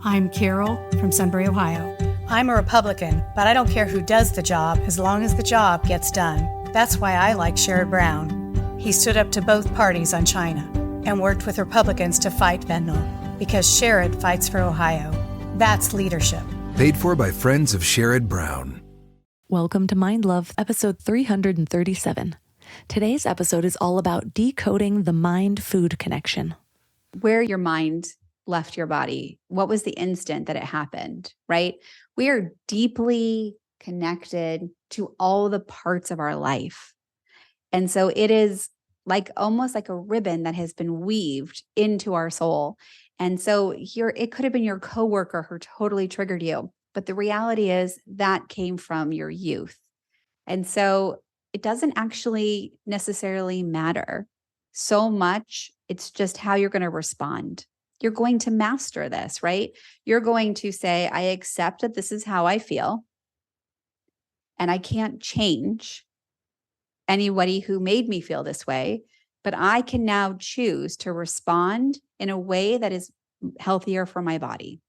I'm Carol from Sunbury, Ohio. I'm a Republican, but I don't care who does the job as long as the job gets done. That's why I like Sherrod Brown. He stood up to both parties on China and worked with Republicans to fight fentanyl because Sherrod fights for Ohio. That's leadership. Paid for by friends of Sherrod Brown. Welcome to Mind Love, episode 337. Today's episode is all about decoding the mind-food connection. Where your mind left your body. What was the instant that it happened, right? We are deeply connected to all the parts of our life. And so it is like almost like a ribbon that has been weaved into our soul. And so it could have been your coworker who totally triggered you. But the reality is that came from your youth. And so it doesn't actually necessarily matter so much. It's just how you're going to respond. You're going to master this, right? You're going to say, I accept that this is how I feel, and I can't change anybody who made me feel this way, but I can now choose to respond in a way that is healthier for my body.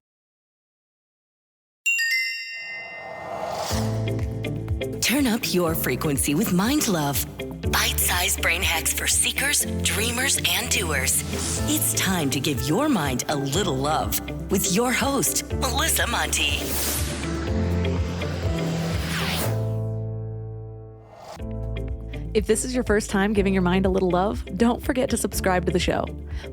Turn up your frequency with Mind Love. Bite-sized brain hacks for seekers, dreamers, and doers. It's time to give your mind a little love with your host, Melissa Monti. If this is your first time giving your mind a little love, don't forget to subscribe to the show.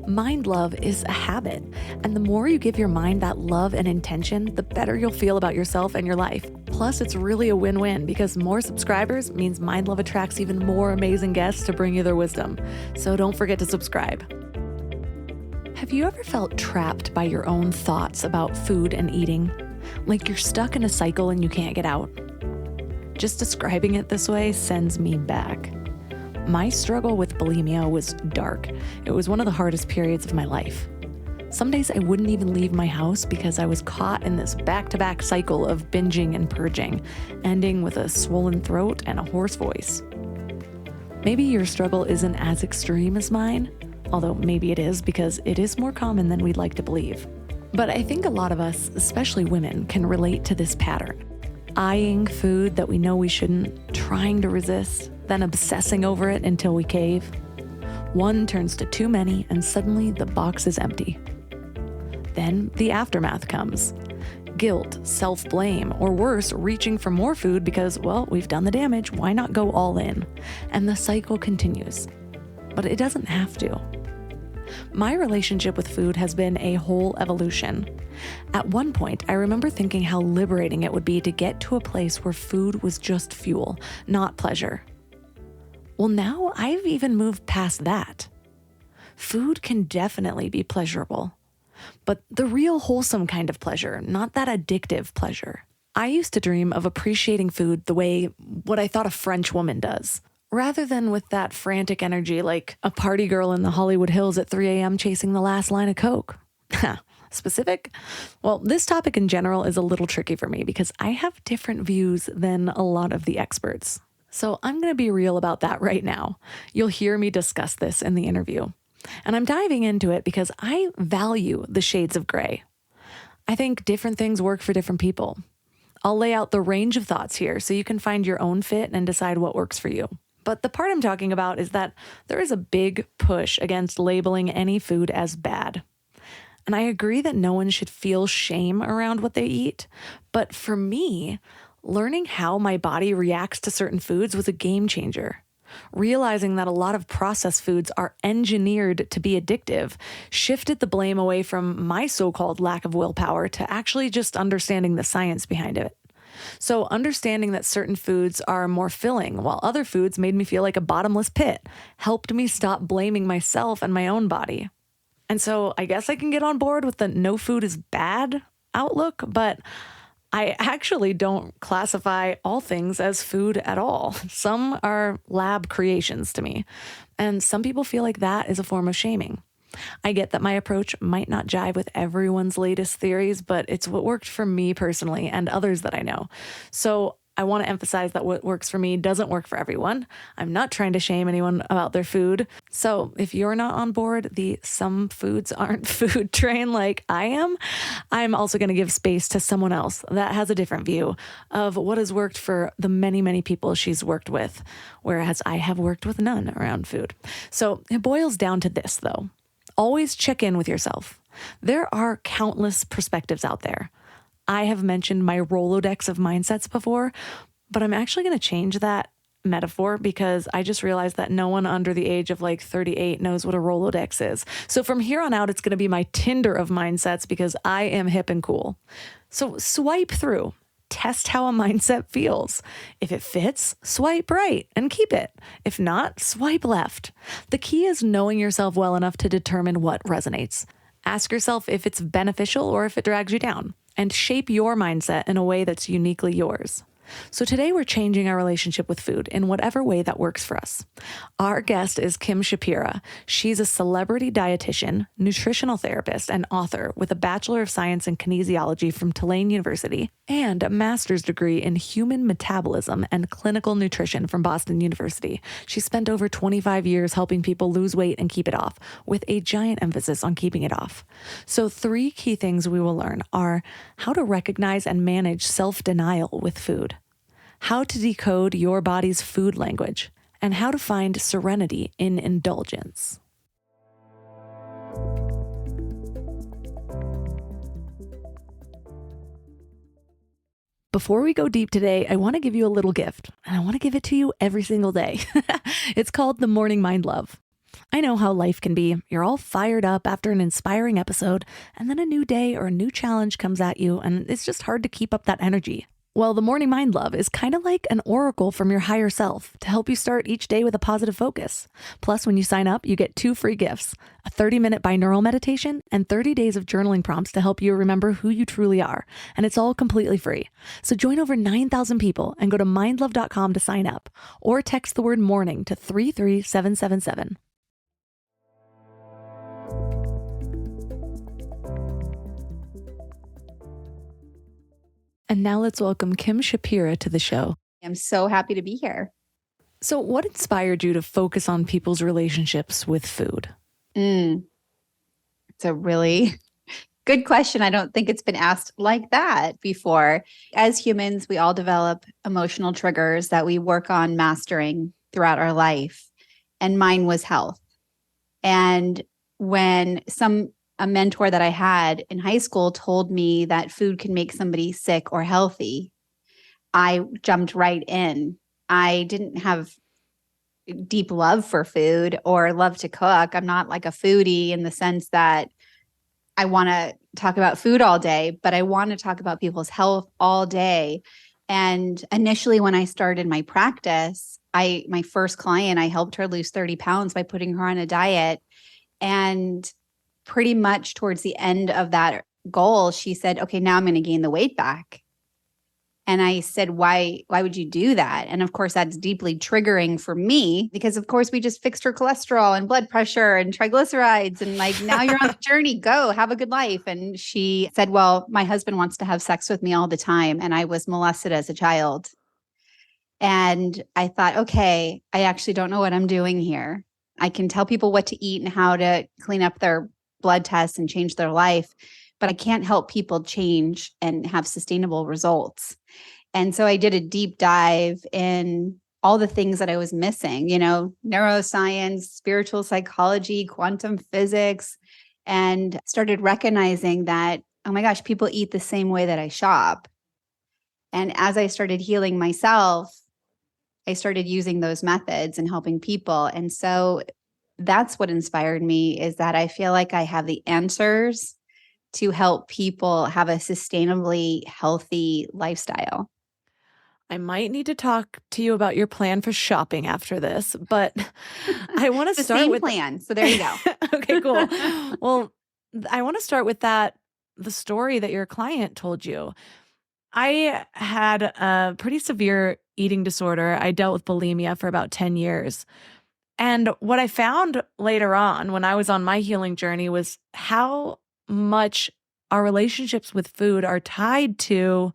Mind love is a habit, and the more you give your mind that love and intention, the better you'll feel about yourself and your life. Plus, it's really a win-win because more subscribers means Mind Love attracts even more amazing guests to bring you their wisdom. So don't forget to subscribe. Have you ever felt trapped by your own thoughts about food and eating? Like you're stuck in a cycle and you can't get out? Just describing it this way sends me back. My struggle with bulimia was dark. It was one of the hardest periods of my life. Some days I wouldn't even leave my house because I was caught in this back-to-back cycle of binging and purging, ending with a swollen throat and a hoarse voice. Maybe your struggle isn't as extreme as mine, although maybe it is because it is more common than we'd like to believe. But I think a lot of us, especially women, can relate to this pattern. Eyeing food that we know we shouldn't, trying to resist, then obsessing over it until we cave. One turns to too many, and suddenly the box is empty. Then the aftermath comes. Guilt, self-blame, or worse, reaching for more food because, well, we've done the damage, why not go all in? And the cycle continues. But it doesn't have to. My relationship with food has been a whole evolution. At one point, I remember thinking how liberating it would be to get to a place where food was just fuel, not pleasure. Well, now I've even moved past that. Food can definitely be pleasurable, but the real wholesome kind of pleasure, not that addictive pleasure. I used to dream of appreciating food the way what I thought a French woman does, rather than with that frantic energy like a party girl in the Hollywood Hills at 3 a.m. chasing the last line of Coke. Specific? Well, this topic in general is a little tricky for me because I have different views than a lot of the experts. So I'm going to be real about that right now. You'll hear me discuss this in the interview. And I'm diving into it because I value the shades of gray. I think different things work for different people. I'll lay out the range of thoughts here so you can find your own fit and decide what works for you. But the part I'm talking about is that there is a big push against labeling any food as bad. And I agree that no one should feel shame around what they eat. But for me, learning how my body reacts to certain foods was a game changer. Realizing that a lot of processed foods are engineered to be addictive shifted the blame away from my so-called lack of willpower to actually just understanding the science behind it. So understanding that certain foods are more filling while other foods made me feel like a bottomless pit helped me stop blaming myself and my own body. And so I guess I can get on board with the no food is bad outlook, but I actually don't classify all things as food at all. Some are lab creations to me, and some people feel like that is a form of shaming. I get that my approach might not jive with everyone's latest theories, but it's what worked for me personally and others that I know. So I want to emphasize that what works for me doesn't work for everyone. I'm not trying to shame anyone about their food. So if you're not on board the some foods aren't food train like I am, I'm also going to give space to someone else that has a different view of what has worked for the many, many people she's worked with, whereas I have worked with none around food. So it boils down to this, though. Always check in with yourself. There are countless perspectives out there. I have mentioned my Rolodex of mindsets before, but I'm actually going to change that metaphor because I just realized that no one under the age of like 38 knows what a Rolodex is. So from here on out, it's going to be my Tinder of mindsets because I am hip and cool. So swipe through, test how a mindset feels. If it fits, swipe right and keep it. If not, swipe left. The key is knowing yourself well enough to determine what resonates. Ask yourself if it's beneficial or if it drags you down, and shape your mindset in a way that's uniquely yours. So today we're changing our relationship with food in whatever way that works for us. Our guest is Kim Shapira. She's a celebrity dietitian, nutritional therapist, and author with a Bachelor of Science in Kinesiology from Tulane University and a master's degree in human metabolism and clinical nutrition from Boston University. She spent over 25 years helping people lose weight and keep it off, with a giant emphasis on keeping it off. So 3 key things we will learn are how to recognize and manage self-denial with food, how to decode your body's food language, and how to find serenity in indulgence. Before we go deep today, I want to give you a little gift, and I want to give it to you every single day. It's called the Morning Mind Love. I know how life can be. You're all fired up after an inspiring episode, and then a new day or a new challenge comes at you, and it's just hard to keep up that energy. Well, the Morning Mind Love is kind of like an oracle from your higher self to help you start each day with a positive focus. Plus, when you sign up, you get 2 free gifts, a 30-minute binaural meditation and 30 days of journaling prompts to help you remember who you truly are. And it's all completely free. So join over 9,000 people and go to mindlove.com to sign up, or text the word morning to 33777. And now let's welcome Kim Shapira to the show. I'm so happy to be here. So what inspired you to focus on people's relationships with food? It's a really good question. I don't think it's been asked like that before. As humans, we all develop emotional triggers that we work on mastering throughout our life. And mine was health. And when a mentor that I had in high school told me that food can make somebody sick or healthy, I jumped right in. I didn't have deep love for food or love to cook. I'm not like a foodie in the sense that I want to talk about food all day, but I want to talk about people's health all day. And initially when I started my practice, my first client, I helped her lose 30 pounds by putting her on a diet. And pretty much towards the end of that goal, she said, okay, now I'm going to gain the weight back. And I said, why would you do that? And of course, that's deeply triggering for me because of course we just fixed her cholesterol and blood pressure and triglycerides. And like, now you're on the journey, go have a good life. And she said, well, my husband wants to have sex with me all the time. And I was molested as a child. And I thought, okay, I actually don't know what I'm doing here. I can tell people what to eat and how to clean up their blood tests and change their life, but I can't help people change and have sustainable results. And so I did a deep dive in all the things that I was missing, neuroscience, spiritual psychology, quantum physics, and started recognizing that, oh my gosh, people eat the same way that I shop. And as I started healing myself, I started using those methods and helping people. And so that's what inspired me, is that I feel like I have the answers to help people have a sustainably healthy lifestyle. I might need to talk to you about your plan for shopping after this, but I want to start with the plan. So there you go. Okay, cool. Well, I want to start with the story that your client told you. I had a pretty severe eating disorder. I dealt with bulimia for about 10 years. And what I found later on when I was on my healing journey was how much our relationships with food are tied to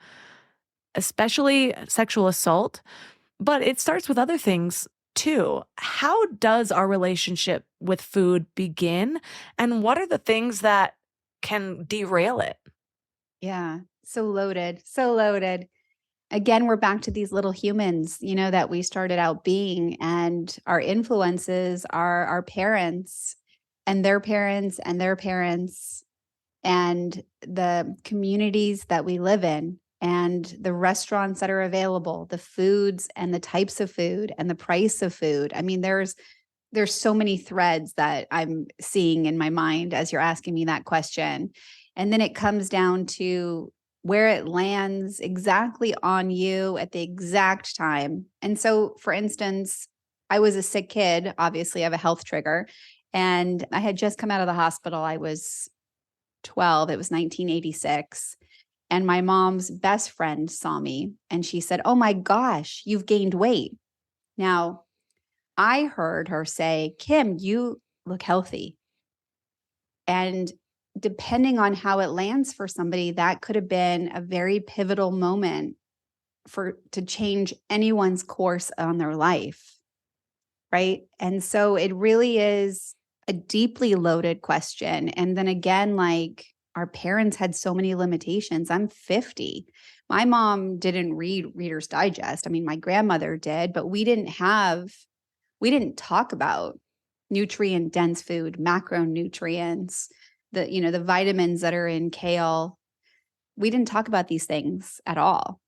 especially sexual assault, but it starts with other things too. How does our relationship with food begin? And what are the things that can derail it? Yeah. So loaded. So loaded. Again, we're back to these little humans, that we started out being, and our influences are our parents and their parents and their parents, and the communities that we live in, and the restaurants that are available, the foods and the types of food and the price of food. I mean, there's so many threads that I'm seeing in my mind as you're asking me that question. And then it comes down to where it lands exactly on you at the exact time. And so, for instance, I was a sick kid, obviously I have a health trigger, and I had just come out of the hospital. I was 12. It was 1986. And my mom's best friend saw me and she said, "Oh my gosh, you've gained weight." Now, I heard her say, "Kim, you look healthy." And depending on how it lands for somebody, that could have been a very pivotal moment to change anyone's course on their life. Right. And so it really is a deeply loaded question. And then again, like, our parents had so many limitations. I'm 50. My mom didn't read Reader's Digest. I mean, my grandmother did, but we didn't talk about nutrient dense food, macronutrients, the vitamins that are in kale. We didn't talk about these things at all.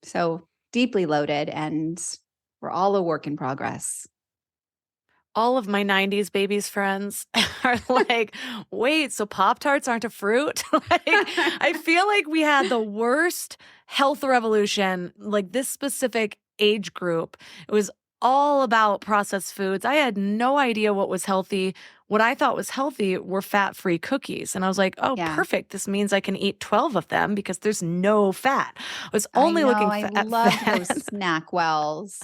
So deeply loaded, and we're all a work in progress. All of my 90s babies friends are like, wait, so Pop-Tarts aren't a fruit? Like, I feel like we had the worst health revolution, like this specific age group. It was all about processed foods. I had no idea what was healthy. What I thought was healthy were fat-free cookies. And I was like, oh, Yeah. perfect. This means I can eat 12 of them because there's no fat. I was only looking I at love fat. those snack wells.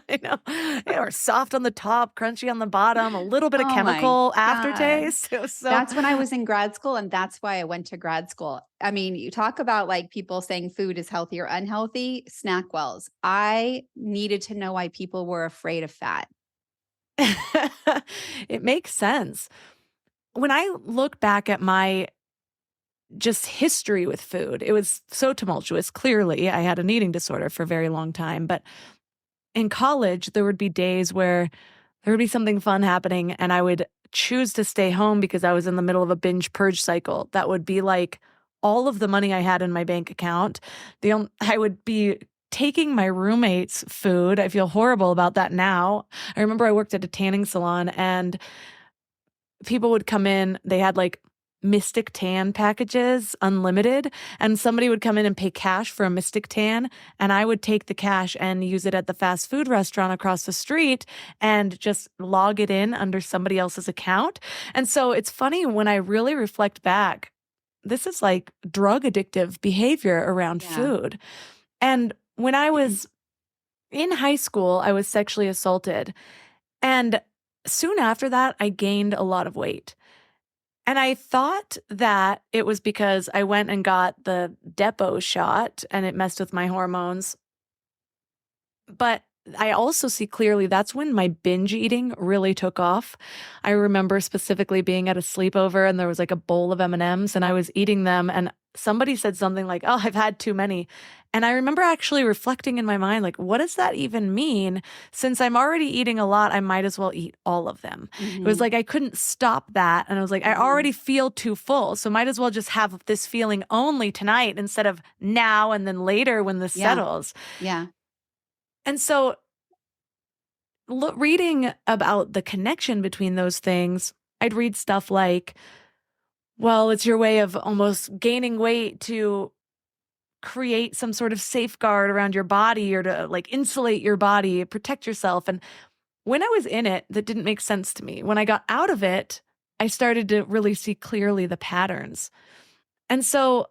I know. They were soft on the top, crunchy on the bottom, a little bit of Oh my chemical God. aftertaste. It was so That's when I was in grad school, and that's why I went to grad school. I mean, you talk about like people saying food is healthy or unhealthy, snack wells. I needed to know why people were afraid of fat. it makes sense. When I look back at my just history with food, it was so tumultuous. Clearly, I had an eating disorder for a very long time, but in college, there would be days where there would be something fun happening and I would choose to stay home because I was in the middle of a binge purge cycle. That would be like all of the money I had in my bank account. I would be taking my roommate's food. I feel horrible about that now. I remember I worked at a tanning salon and people would come in. They had like Mystic Tan packages, unlimited, and somebody would come in and pay cash for a Mystic Tan, and I would take the cash and use it at the fast food restaurant across the street and just log it in under somebody else's account. And so it's funny when I really reflect back, this is like drug addictive behavior around food. And when I was in high school, I was sexually assaulted, and soon after that, I gained a lot of weight. And I thought that it was because I went and got the Depo shot and it messed with my hormones. But I also see clearly that's when my binge eating really took off. I remember specifically being at a sleepover and there was like a bowl of M&Ms and I was eating them and somebody said something like, "Oh, I've had too many." And I remember actually reflecting in my mind, like, what does that even mean? Since I'm already eating a lot, I might as well eat all of them. It was like I couldn't stop that. And I was like, I already feel too full. So might as well just have this feeling only tonight instead of now and then later when this settles. Yeah. And so reading about the connection between those things, I'd read stuff like, well, it's your way of almost gaining weight to create some sort of safeguard around your body or to like insulate your body, protect yourself. And when I was in it, that didn't make sense to me. When I got out of it, I started to really see clearly the patterns. And so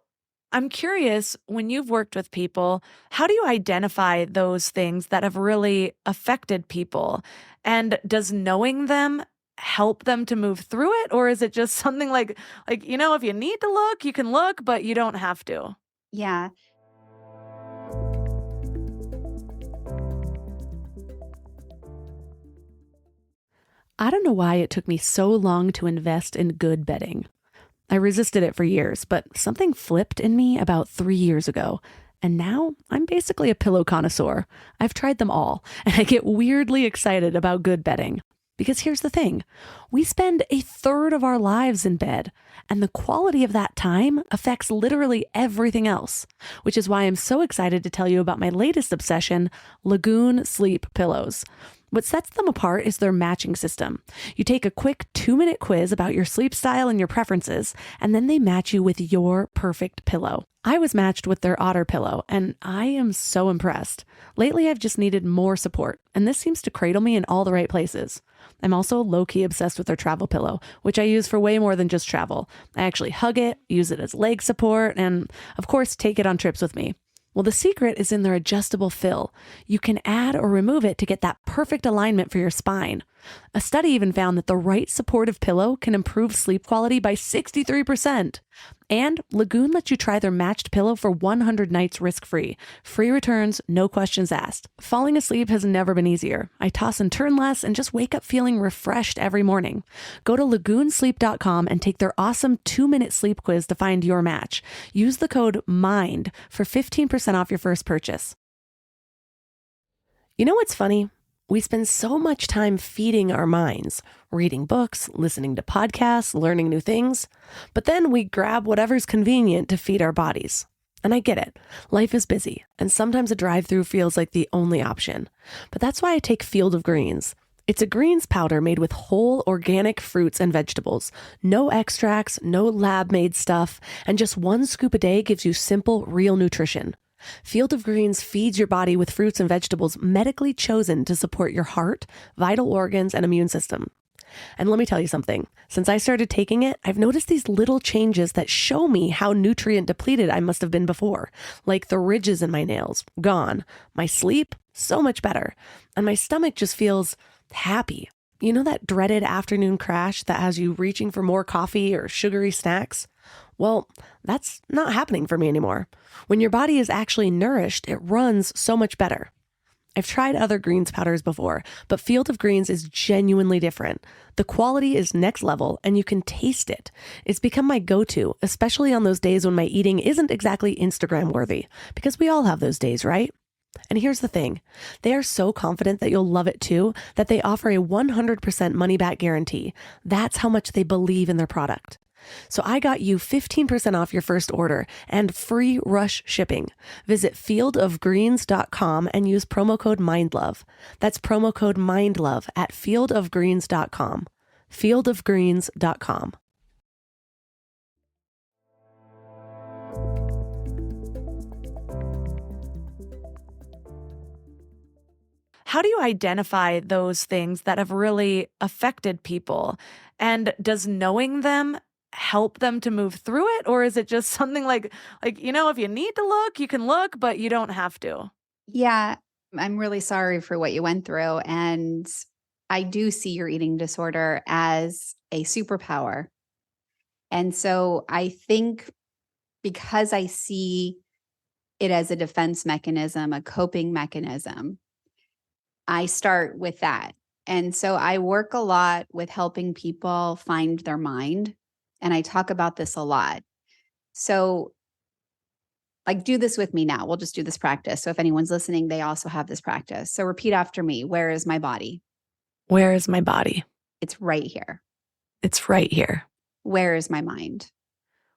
I'm curious, when you've worked with people, how do you identify those things that have really affected people? And does knowing them help them to move through it? Or is it just something like, if you need to look, you can look, but you don't have to? Yeah. I don't know why it took me so long to invest in good bedding. I resisted it for years, but something flipped in me about 3 years ago. And now I'm basically a pillow connoisseur. I've tried them all, and I get weirdly excited about good bedding. Because here's the thing, we spend a third of our lives in bed, and the quality of that time affects literally everything else, which is why I'm so excited to tell you about my latest obsession, Lagoon Sleep Pillows. What sets them apart is their matching system. You take a quick 2-minute quiz about your sleep style and your preferences, and then they match you with your perfect pillow. I was matched with their Otter pillow, and I am so impressed. Lately, I've just needed more support, and this seems to cradle me in all the right places. I'm also low-key obsessed with their travel pillow, which I use for way more than just travel. I actually hug it, use it as leg support, and of course, take it on trips with me. Well, the secret is in their adjustable fill. You can add or remove it to get that perfect alignment for your spine. A study even found that the right supportive pillow can improve sleep quality by 63%. And Lagoon lets you try their matched pillow for 100 nights risk-free. Free returns, no questions asked. Falling asleep has never been easier. I toss and turn less and just wake up feeling refreshed every morning. Go to lagoonsleep.com and take their awesome 2-minute sleep quiz to find your match. Use the code MIND for 15% off your first purchase. You know what's funny? We spend so much time feeding our minds, reading books, listening to podcasts, learning new things, but then we grab whatever's convenient to feed our bodies. And I get it. Life is busy, and sometimes a drive-through feels like the only option. But that's why I take Field of Greens. It's a greens powder made with whole organic fruits and vegetables. No extracts, no lab-made stuff, and just 1 scoop a day gives you simple, real nutrition. Field of Greens feeds your body with fruits and vegetables medically chosen to support your heart, vital organs, and immune system. And let me tell you something. Since I started taking it, I've noticed these little changes that show me how nutrient depleted I must have been before. Like the ridges in my nails, gone. My sleep, so much better. And my stomach just feels happy. You know that dreaded afternoon crash that has you reaching for more coffee or sugary snacks? Well, that's not happening for me anymore. When your body is actually nourished, it runs so much better. I've tried other greens powders before, but Field of Greens is genuinely different. The quality is next level, and you can taste it. It's become my go-to, especially on those days when my eating isn't exactly Instagram worthy, because we all have those days, right? And here's the thing. They are so confident that you'll love it too, that they offer a 100% money-back guarantee. That's how much they believe in their product. So I got you 15% off your first order and free rush shipping. Visit fieldofgreens.com and use promo code MINDLOVE. That's promo code MINDLOVE at fieldofgreens.com. fieldofgreens.com. How do you identify those things that have really affected people? And does knowing them help them to move through it? Or is it just something like, if you need to look, you can look, but you don't have to? Yeah, I'm really sorry for what you went through. And I do see your eating disorder as a superpower. And so I think because I see it as a defense mechanism, a coping mechanism, I start with that. And so I work a lot with helping people find their mind. And I talk about this a lot. So do this with me now. We'll just do this practice. So if anyone's listening, they also have this practice. So repeat after me. Where is my body? Where is my body? It's right here. It's right here. Where is my mind?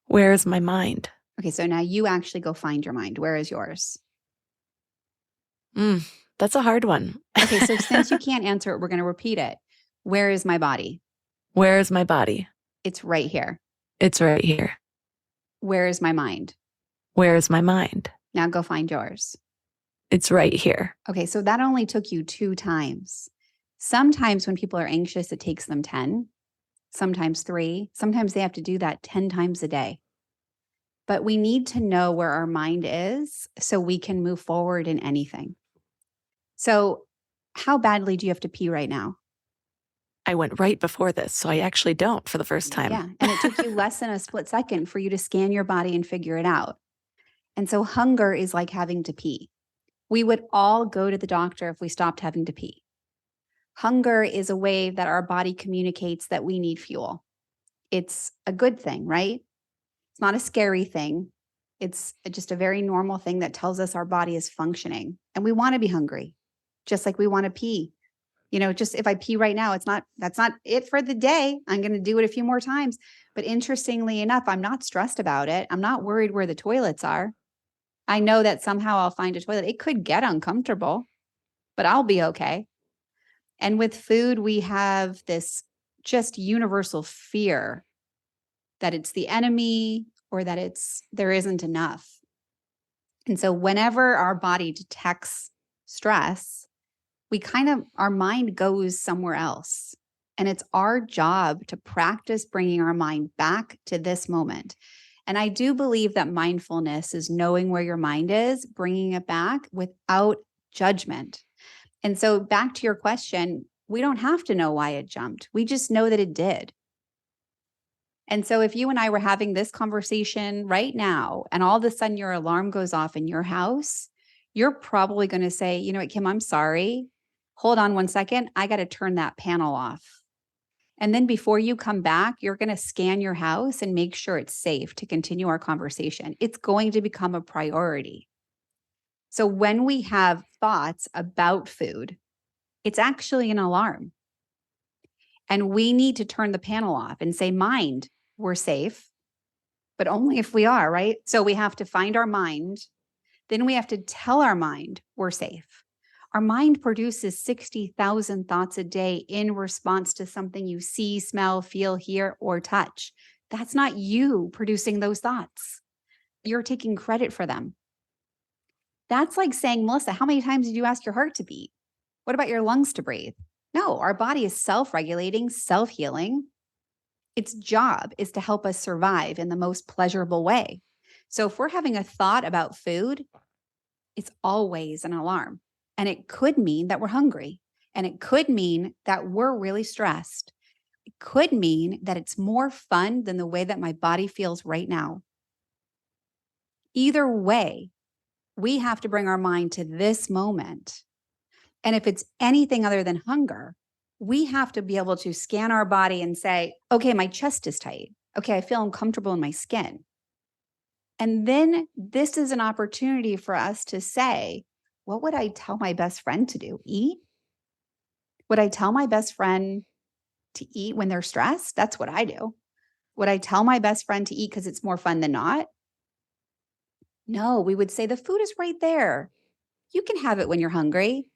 Where is my mind? Okay, so now you actually go find your mind. Where is yours? That's a hard one. Okay, so since you can't answer it, we're going to repeat it. Where is my body? Where is my body? It's right here. It's right here. Where is my mind? Where is my mind? Now go find yours. It's right here. Okay, so that only took you 2 times. Sometimes when people are anxious, it takes them 10, sometimes 3. Sometimes they have to do that 10 times a day. But we need to know where our mind is so we can move forward in anything. So how badly do you have to pee right now? I went right before this, so I actually don't for the first time. Yeah, and it took you less than a split second for you to scan your body and figure it out. And so hunger is like having to pee. We would all go to the doctor if we stopped having to pee. Hunger is a way that our body communicates that we need fuel. It's a good thing, right? It's not a scary thing. It's just a very normal thing that tells us our body is functioning. And we want to be hungry, just like we want to pee. Just if I pee right now, that's not it for the day. I'm going to do it a few more times. But interestingly enough, I'm not stressed about it. I'm not worried where the toilets are. I know that somehow I'll find a toilet. It could get uncomfortable, but I'll be okay. And with food, we have this just universal fear that it's the enemy or that there isn't enough. And so whenever our body detects stress, our mind goes somewhere else. And it's our job to practice bringing our mind back to this moment. And I do believe that mindfulness is knowing where your mind is, bringing it back without judgment. And so back to your question, we don't have to know why it jumped. We just know that it did. And so if you and I were having this conversation right now, and all of a sudden your alarm goes off in your house, you're probably going to say, you know what, Kim, I'm sorry. Hold on 1 second. I got to turn that panel off. And then before you come back, you're going to scan your house and make sure it's safe to continue our conversation. It's going to become a priority. So when we have thoughts about food, it's actually an alarm. And we need to turn the panel off and say, mind, we're safe, but only if we are, right? So we have to find our mind. Then we have to tell our mind we're safe. Our mind produces 60,000 thoughts a day in response to something you see, smell, feel, hear, or touch. That's not you producing those thoughts. You're taking credit for them. That's like saying, Melissa, how many times did you ask your heart to beat? What about your lungs to breathe? No, our body is self-regulating, self-healing. Its job is to help us survive in the most pleasurable way. So if we're having a thought about food, it's always an alarm. And it could mean that we're hungry. And it could mean that we're really stressed. It could mean that it's more fun than the way that my body feels right now. Either way, we have to bring our mind to this moment. And if it's anything other than hunger, we have to be able to scan our body and say, okay, my chest is tight. Okay, I feel uncomfortable in my skin. And then this is an opportunity for us to say, what would I tell my best friend to do? Eat? Would I tell my best friend to eat when they're stressed? That's what I do. Would I tell my best friend to eat because it's more fun than not? No, we would say the food is right there. You can have it when you're hungry.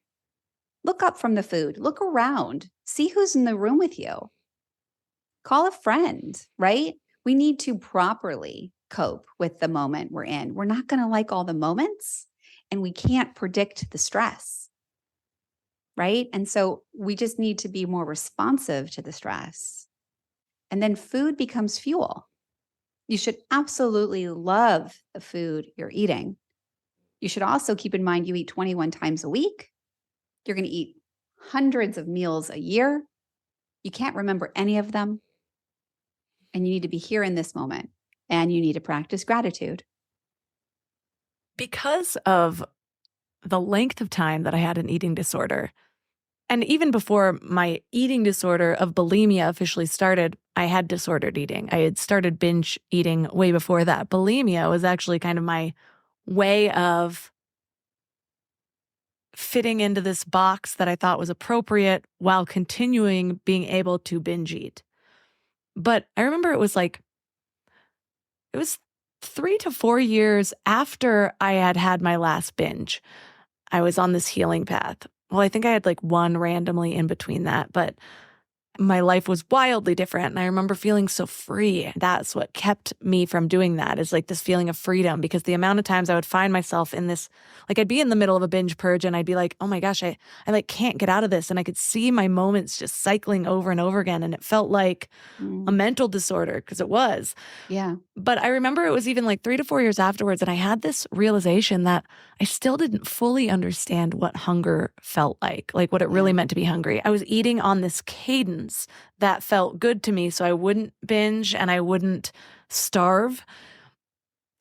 Look up from the food. Look around. See who's in the room with you. Call a friend, right? We need to properly cope with the moment we're in. We're not going to like all the moments, and we can't predict the stress, right? And so we just need to be more responsive to the stress. And then food becomes fuel. You should absolutely love the food you're eating. You should also keep in mind you eat 21 times a week. You're going to eat hundreds of meals a year. You can't remember any of them. And you need to be here in this moment. And you need to practice gratitude. Because of the length of time that I had an eating disorder, and even before my eating disorder of bulimia officially started, I had disordered eating. I had started binge eating way before that. Bulimia was actually kind of my way of fitting into this box that I thought was appropriate while continuing being able to binge eat. But I remember it was 3 to 4 years after I had had my last binge. I was on this healing path. Well, I think I had one randomly in between that, but my life was wildly different. And I remember feeling so free. That's what kept me from doing that, is this feeling of freedom, because the amount of times I would find myself in this, I'd be in the middle of a binge purge and I'd be like, oh my gosh, I can't get out of this. And I could see my moments just cycling over and over again. And it felt like a mental disorder, because it was. Yeah. But I remember it was even 3 to 4 years afterwards, and I had this realization that I still didn't fully understand what hunger felt like what it really meant to be hungry. I was eating on this cadence that felt good to me, so I wouldn't binge and I wouldn't starve.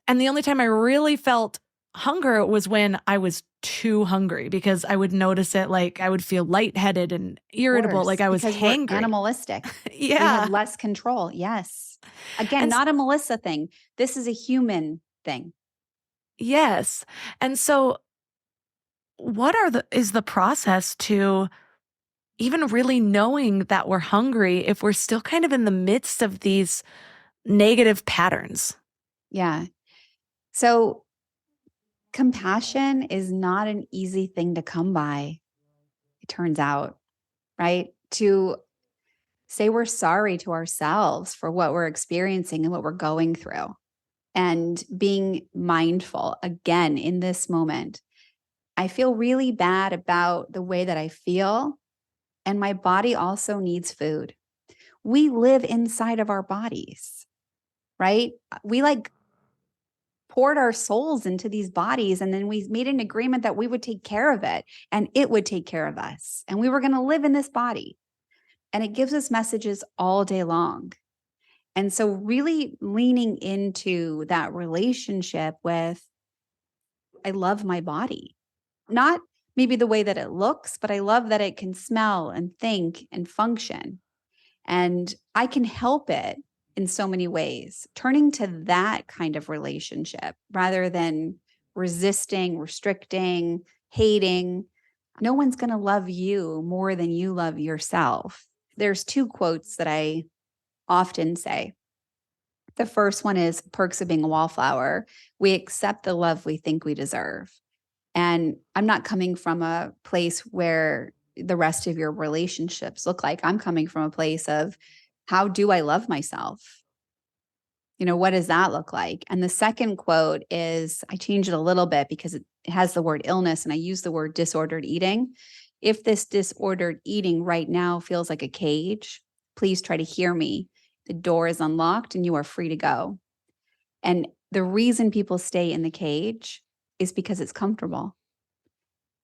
And the only time I really felt hunger was when I was too hungry because I would notice it, like I would feel lightheaded and irritable, like Course, I was because we're hangry. animalistic. We Yeah. have less control. Yes. Again, And not a Melissa thing. This is a human thing. yes. And so what is the process to even really knowing that we're hungry if we're still kind of in the midst of these negative patterns? Yeah. So compassion is not an easy thing to come by, it turns out, right? To say we're sorry to ourselves for what we're experiencing and what we're going through, and being mindful again in this moment. I feel really bad about the way that I feel, and my body also needs food. We live inside of our bodies, right? We like poured our souls into these bodies, and then we made an agreement that we would take care of it and it would take care of us. And we were going to live in this body. And it gives us messages all day long. And so, really leaning into that relationship with, I love my body, not maybe the way that it looks, but I love that it can smell and think and function. And I can help it in so many ways. Turning to that kind of relationship rather than resisting, restricting, hating. No one's going to love you more than you love yourself. There's two quotes that I often say. The first one is perks of being a wallflower. We accept the love we think we deserve. And I'm not coming from a place where the rest of your relationships look like. I'm coming from a place of, how do I love myself? What does that look like? And the second quote is, I change it a little bit because it has the word illness and I use the word disordered eating. If this disordered eating right now feels like a cage, please try to hear me. The door is unlocked and you are free to go. And the reason people stay in the cage is because it's comfortable.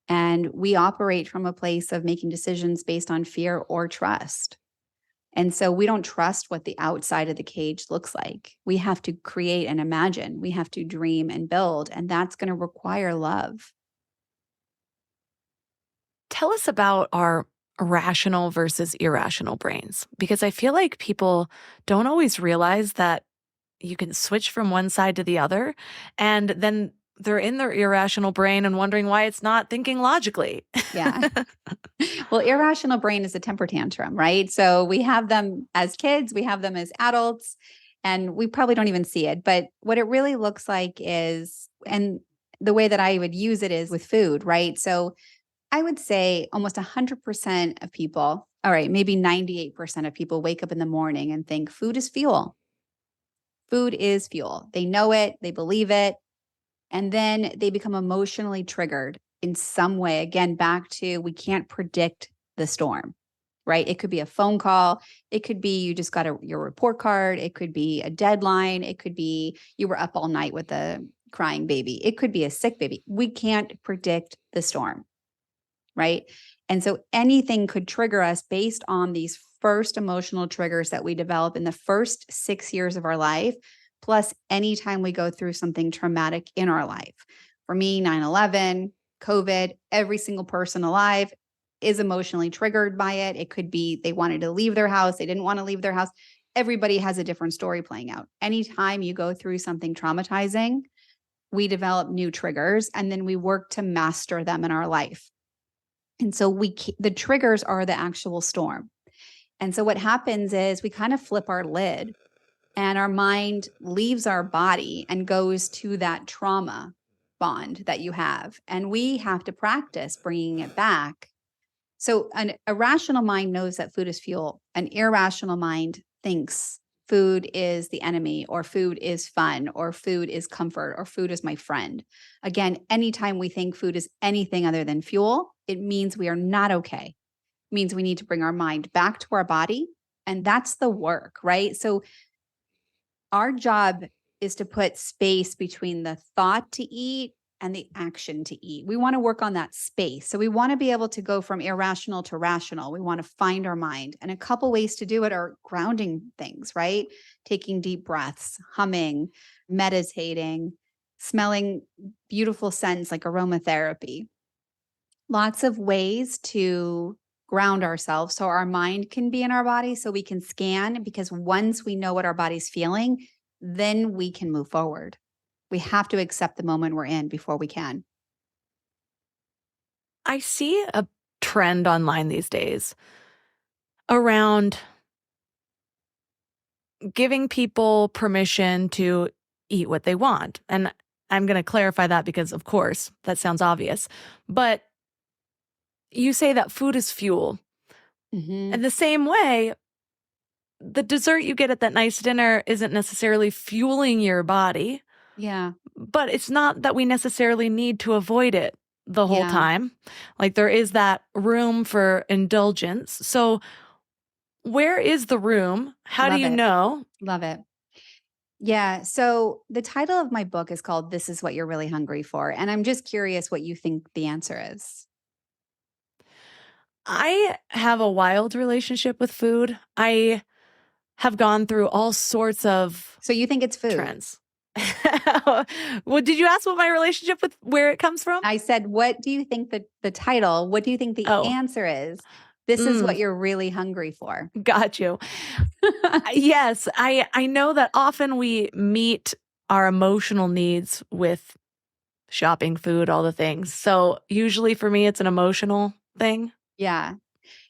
And we operate from a place of making decisions based on fear or trust. And so we don't trust what the outside of the cage looks like. We have to create and imagine. We have to dream and build. And that's going to require love. Tell us about our rational versus irrational brains, because I feel like people don't always realize that you can switch from one side to the other, and then they're in their irrational brain and wondering why it's not thinking logically. Yeah. Well, irrational brain is a temper tantrum, right? So we have them as kids, we have them as adults, and we probably don't even see it. But what it really looks like is, and the way that I would use it is with food, right? So I would say almost 100% of people, all right, maybe 98% of people wake up in the morning and think food is fuel. Food is fuel. They know it, they believe it, and then they become emotionally triggered in some way. Again, back to, we can't predict the storm, right? It could be a phone call. It could be you just got your report card. It could be a deadline. It could be you were up all night with a crying baby. It could be a sick baby. We can't predict the storm, right? And so anything could trigger us based on these first emotional triggers that we develop in the first 6 years of our life, plus anytime we go through something traumatic in our life. For me, 9/11, COVID, every single person alive is emotionally triggered by it. It could be they wanted to leave their house, they didn't want to leave their house. Everybody has a different story playing out. Anytime you go through something traumatizing, we develop new triggers and then we work to master them in our life. And so the triggers are the actual storm. And so what happens is we kind of flip our lid and our mind leaves our body and goes to that trauma bond that you have. And we have to practice bringing it back. So a rational mind knows that food is fuel. An irrational mind thinks food is the enemy, or food is fun, or food is comfort, or food is my friend. Again, anytime we think food is anything other than fuel, it means we are not okay. It means we need to bring our mind back to our body. And that's the work, right? So our job is to put space between the thought to eat and the action to eat. We want to work on that space. So we want to be able to go from irrational to rational. We want to find our mind. And a couple ways to do it are grounding things, right? Taking deep breaths, humming, meditating, smelling beautiful scents like aromatherapy. Lots of ways to ground ourselves so our mind can be in our body, so we can scan, because once we know what our body's feeling, then we can move forward. We have to accept the moment we're in before we can. I see a trend online these days around giving people permission to eat what they want. And I'm going to clarify that because, of course, that sounds obvious. But you say that food is fuel. Mm-hmm. In the same way, the dessert you get at that nice dinner isn't necessarily fueling your body, Yeah. but it's not that we necessarily need to avoid it the whole Yeah. time. Like there is that room for indulgence. So where is the room? How do Love you it. know? Love it. Yeah. So the title of my book is called This Is What You're Really Hungry For. And I'm just curious what you think the answer is. I have a wild relationship with food. I have gone through all sorts of So you think it's food? trends. Well, did you ask what my relationship with where it comes from? I said, what do you think the title, what do you think the Oh, answer is? This is what mm, you're really hungry for. got you. Yes, I know that often we meet our emotional needs with shopping, food, all the things. So usually for me, it's an emotional thing. Yeah.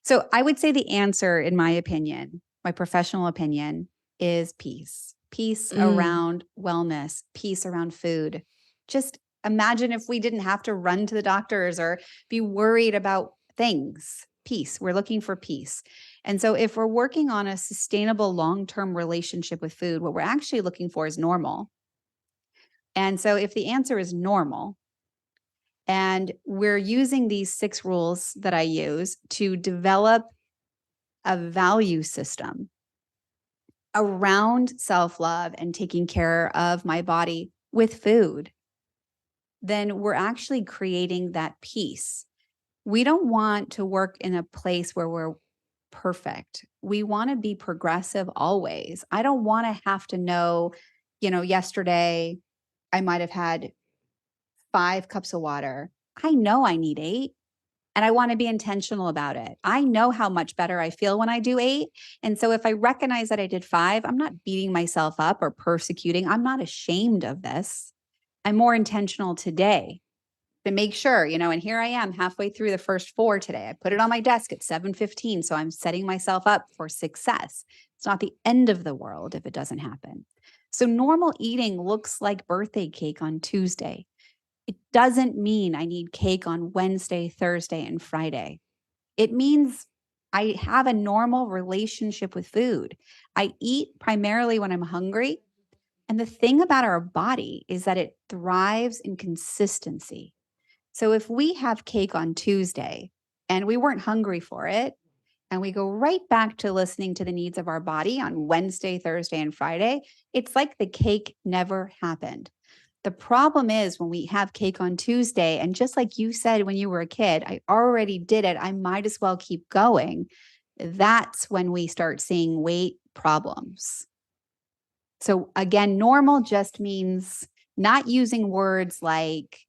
So I would say the answer, in my opinion, my professional opinion, is peace. Peace Mm. around wellness, peace around food. Just imagine if we didn't have to run to the doctors or be worried about things. Peace. We're looking for peace. And so if we're working on a sustainable long-term relationship with food, what we're actually looking for is normal. And so if the answer is normal, and we're using these 6 rules that I use to develop a value system around self-love and taking care of my body with food, then we're actually creating that peace. We don't want to work in a place where we're perfect. We want to be progressive always. I don't want to have to know, yesterday I might have had 5 cups of water. I know I need 8. And I want to be intentional about it. I know how much better I feel when I do 8. And so if I recognize that I did 5, I'm not beating myself up or persecuting. I'm not ashamed of this. I'm more intentional today to make sure, and here I am halfway through the first 4 today. I put it on my desk at 7:15. So I'm setting myself up for success. It's not the end of the world if it doesn't happen. So normal eating looks like birthday cake on Tuesday. It doesn't mean I need cake on Wednesday, Thursday, and Friday. It means I have a normal relationship with food. I eat primarily when I'm hungry. And the thing about our body is that it thrives in consistency. So if we have cake on Tuesday and we weren't hungry for it, and we go right back to listening to the needs of our body on Wednesday, Thursday, and Friday, it's like the cake never happened. The problem is when we have cake on Tuesday, and just like you said when you were a kid, I already did it. I might as well keep going. That's when we start seeing weight problems. So again, normal just means not using words like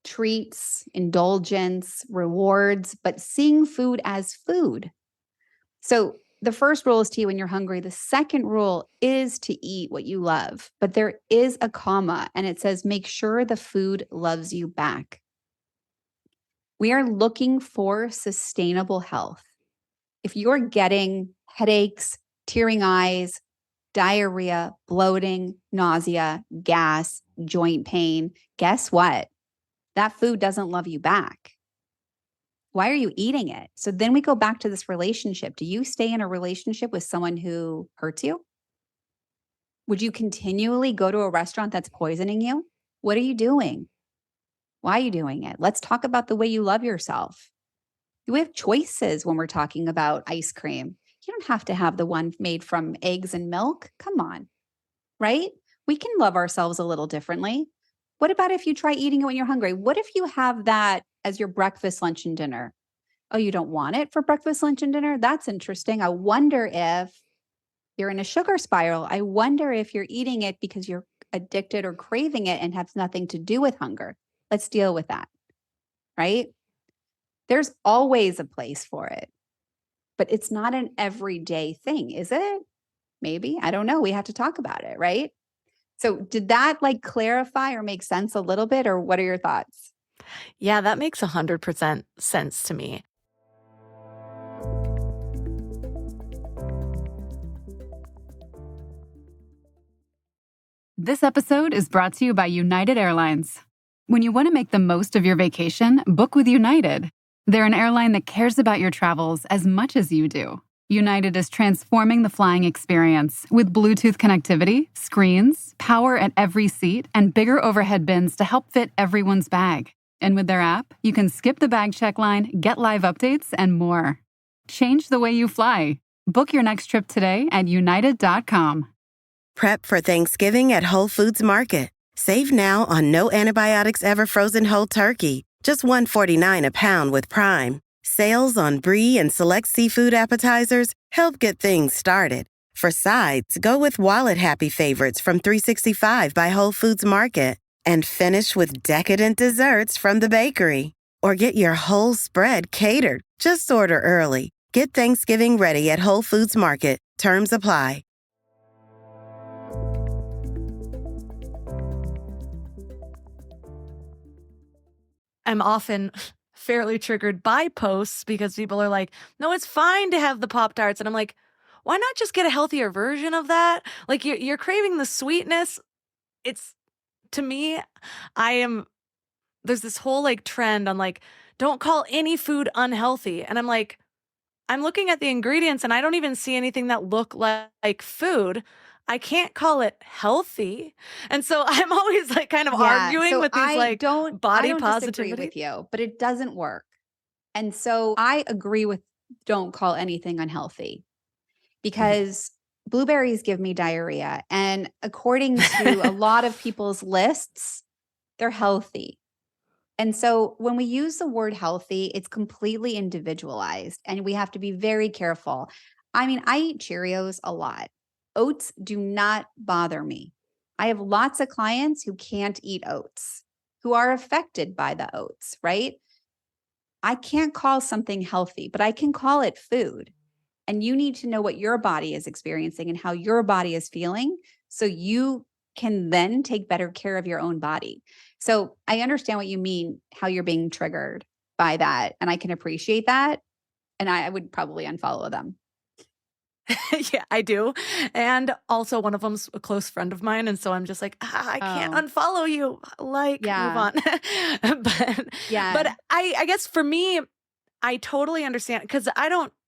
treats, indulgence, rewards, but seeing food as food. So the first rule is to eat when you're hungry. The second rule is to eat what you love, but there is a comma and it says, make sure the food loves you back. We are looking for sustainable health. If you're getting headaches, tearing eyes, diarrhea, bloating, nausea, gas, joint pain, guess what? That food doesn't love you back. Why are you eating it? So then we go back to this relationship. Do you stay in a relationship with someone who hurts you? Would you continually go to a restaurant that's poisoning you? What are you doing? Why are you doing it? Let's talk about the way you love yourself. We have choices when we're talking about ice cream. You don't have to have the one made from eggs and milk. Come on, right? We can love ourselves a little differently. What about if you try eating it when you're hungry? What if you have that as your breakfast, lunch, and dinner? Oh, you don't want it for breakfast, lunch, and dinner? That's interesting. I wonder if you're in a sugar spiral. I wonder if you're eating it because you're addicted or craving it and has nothing to do with hunger. Let's deal with that, right? There's always a place for it, but it's not an everyday thing, is it? Maybe. I don't know. We have to talk about it, right? So did that like clarify or make sense a little bit, or what are your thoughts? Yeah, that makes 100% sense to me. This episode is brought to you by United Airlines. When you want to make the most of your vacation, book with United. They're an airline that cares about your travels as much as you do. United is transforming the flying experience with Bluetooth connectivity, screens, power at every seat, and bigger overhead bins to help fit everyone's bag. And with their app, you can skip the bag check line, get live updates, and more. Change the way you fly. Book your next trip today at united.com. Prep for Thanksgiving at Whole Foods Market. Save now on no antibiotics ever frozen whole turkey, just $1.49 a pound with Prime. Sales on brie and select seafood appetizers help get things started. For sides, go with wallet-happy favorites from 365 by Whole Foods Market. And finish with decadent desserts from the bakery. Or get your whole spread catered. Just order early. Get Thanksgiving ready at Whole Foods Market. Terms apply. I'm often fairly triggered by posts because people are like, no, it's fine to have the Pop-Tarts. And I'm like, why not just get a healthier version of that? Like you're craving the sweetness. It's, to me, there's this whole like trend on like, don't call any food unhealthy. And I'm like, I'm looking at the ingredients and I don't even see anything that look like food. I can't call it healthy. And so I'm always like kind of arguing with these body I don't positivity. disagree with you, but it doesn't work. And so I agree with don't call anything unhealthy because blueberries give me diarrhea. And according to a lot of people's lists, they're healthy. And so when we use the word healthy, it's completely individualized and we have to be very careful. I mean, I eat Cheerios a lot. Oats do not bother me. I have lots of clients who can't eat oats, who are affected by the oats, right? I can't call something healthy, but I can call it food. And you need to know what your body is experiencing and how your body is feeling so you can then take better care of your own body. So I understand what you mean, how you're being triggered by that. And I can appreciate that. And I would probably unfollow them. Yeah, I do. And also one of them's a close friend of mine. And so I'm just like, I can't unfollow you. Like, move on. But I guess for me, I totally understand because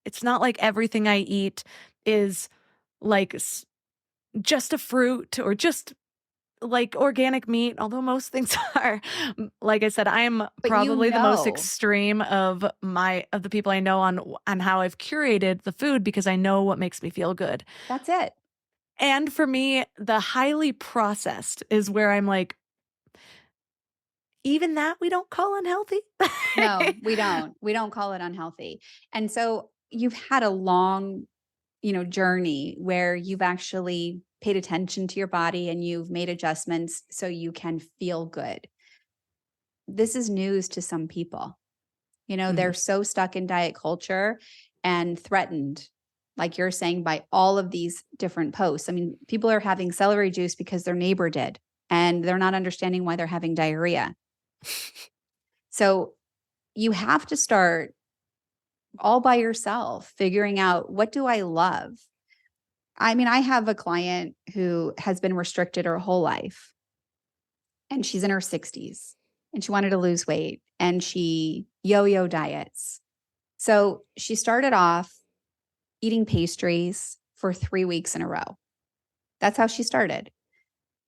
it's not like everything I eat is like just a fruit or just like organic meat, although most things are. Like I said, I am probably the most extreme of the people I know on how I've curated the food because I know what makes me feel good. That's it. And for me, the highly processed is where I'm like, even that we don't call unhealthy. No, we don't. We don't call it unhealthy. And so you've had a long, journey where you've actually paid attention to your body and you've made adjustments so you can feel good. This is news to some people. They're so stuck in diet culture and threatened, like you're saying, by all of these different posts. I mean, people are having celery juice because their neighbor did, and they're not understanding why they're having diarrhea. So you have to start all by yourself, figuring out, what do I love? I mean, I have a client who has been restricted her whole life, and she's in her 60s, and she wanted to lose weight, and she yo-yo diets. So she started off eating pastries for 3 weeks in a row. That's how she started.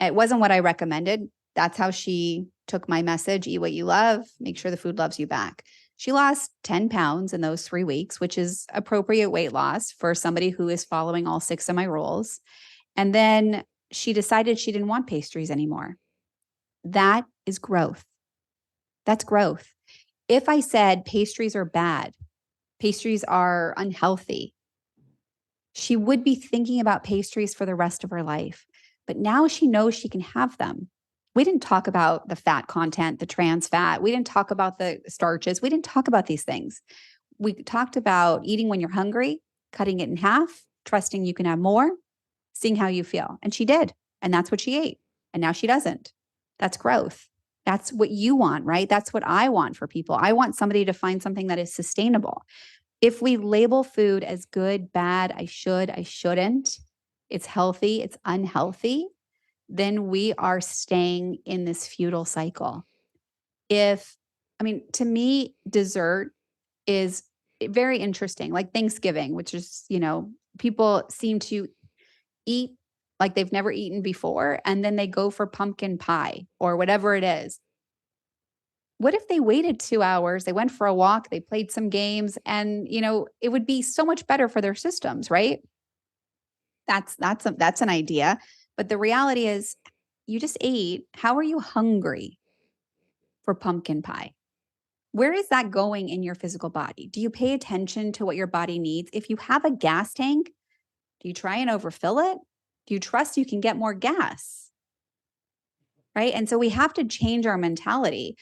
It wasn't what I recommended. That's how she took my message: eat what you love, make sure the food loves you back. She lost 10 pounds in those 3 weeks, which is appropriate weight loss for somebody who is following all 6 of my rules. And then she decided she didn't want pastries anymore. That is growth. That's growth. If I said pastries are bad, pastries are unhealthy, she would be thinking about pastries for the rest of her life. but now she knows she can have them. We didn't talk about the fat content, the trans fat. We didn't talk about the starches. We didn't talk about these things. We talked about eating when you're hungry, cutting it in half, trusting you can have more, seeing how you feel. And she did. And that's what she ate. And now she doesn't. That's growth. That's what you want, right? That's what I want for people. I want somebody to find something that is sustainable. If we label food as good, bad, I should, I shouldn't, it's healthy, it's unhealthy, then we are staying in this futile cycle. To me, dessert is very interesting, like Thanksgiving, which is, people seem to eat like they've never eaten before, and then they go for pumpkin pie or whatever it is. What if they waited 2 hours, they went for a walk, they played some games, and, it would be so much better for their systems, right? That's an idea. But the reality is you just ate. How are you hungry for pumpkin pie? Where is that going in your physical body? Do you pay attention to what your body needs? If you have a gas tank, do you try and overfill it? Do you trust you can get more gas? Right? And so we have to change our mentality.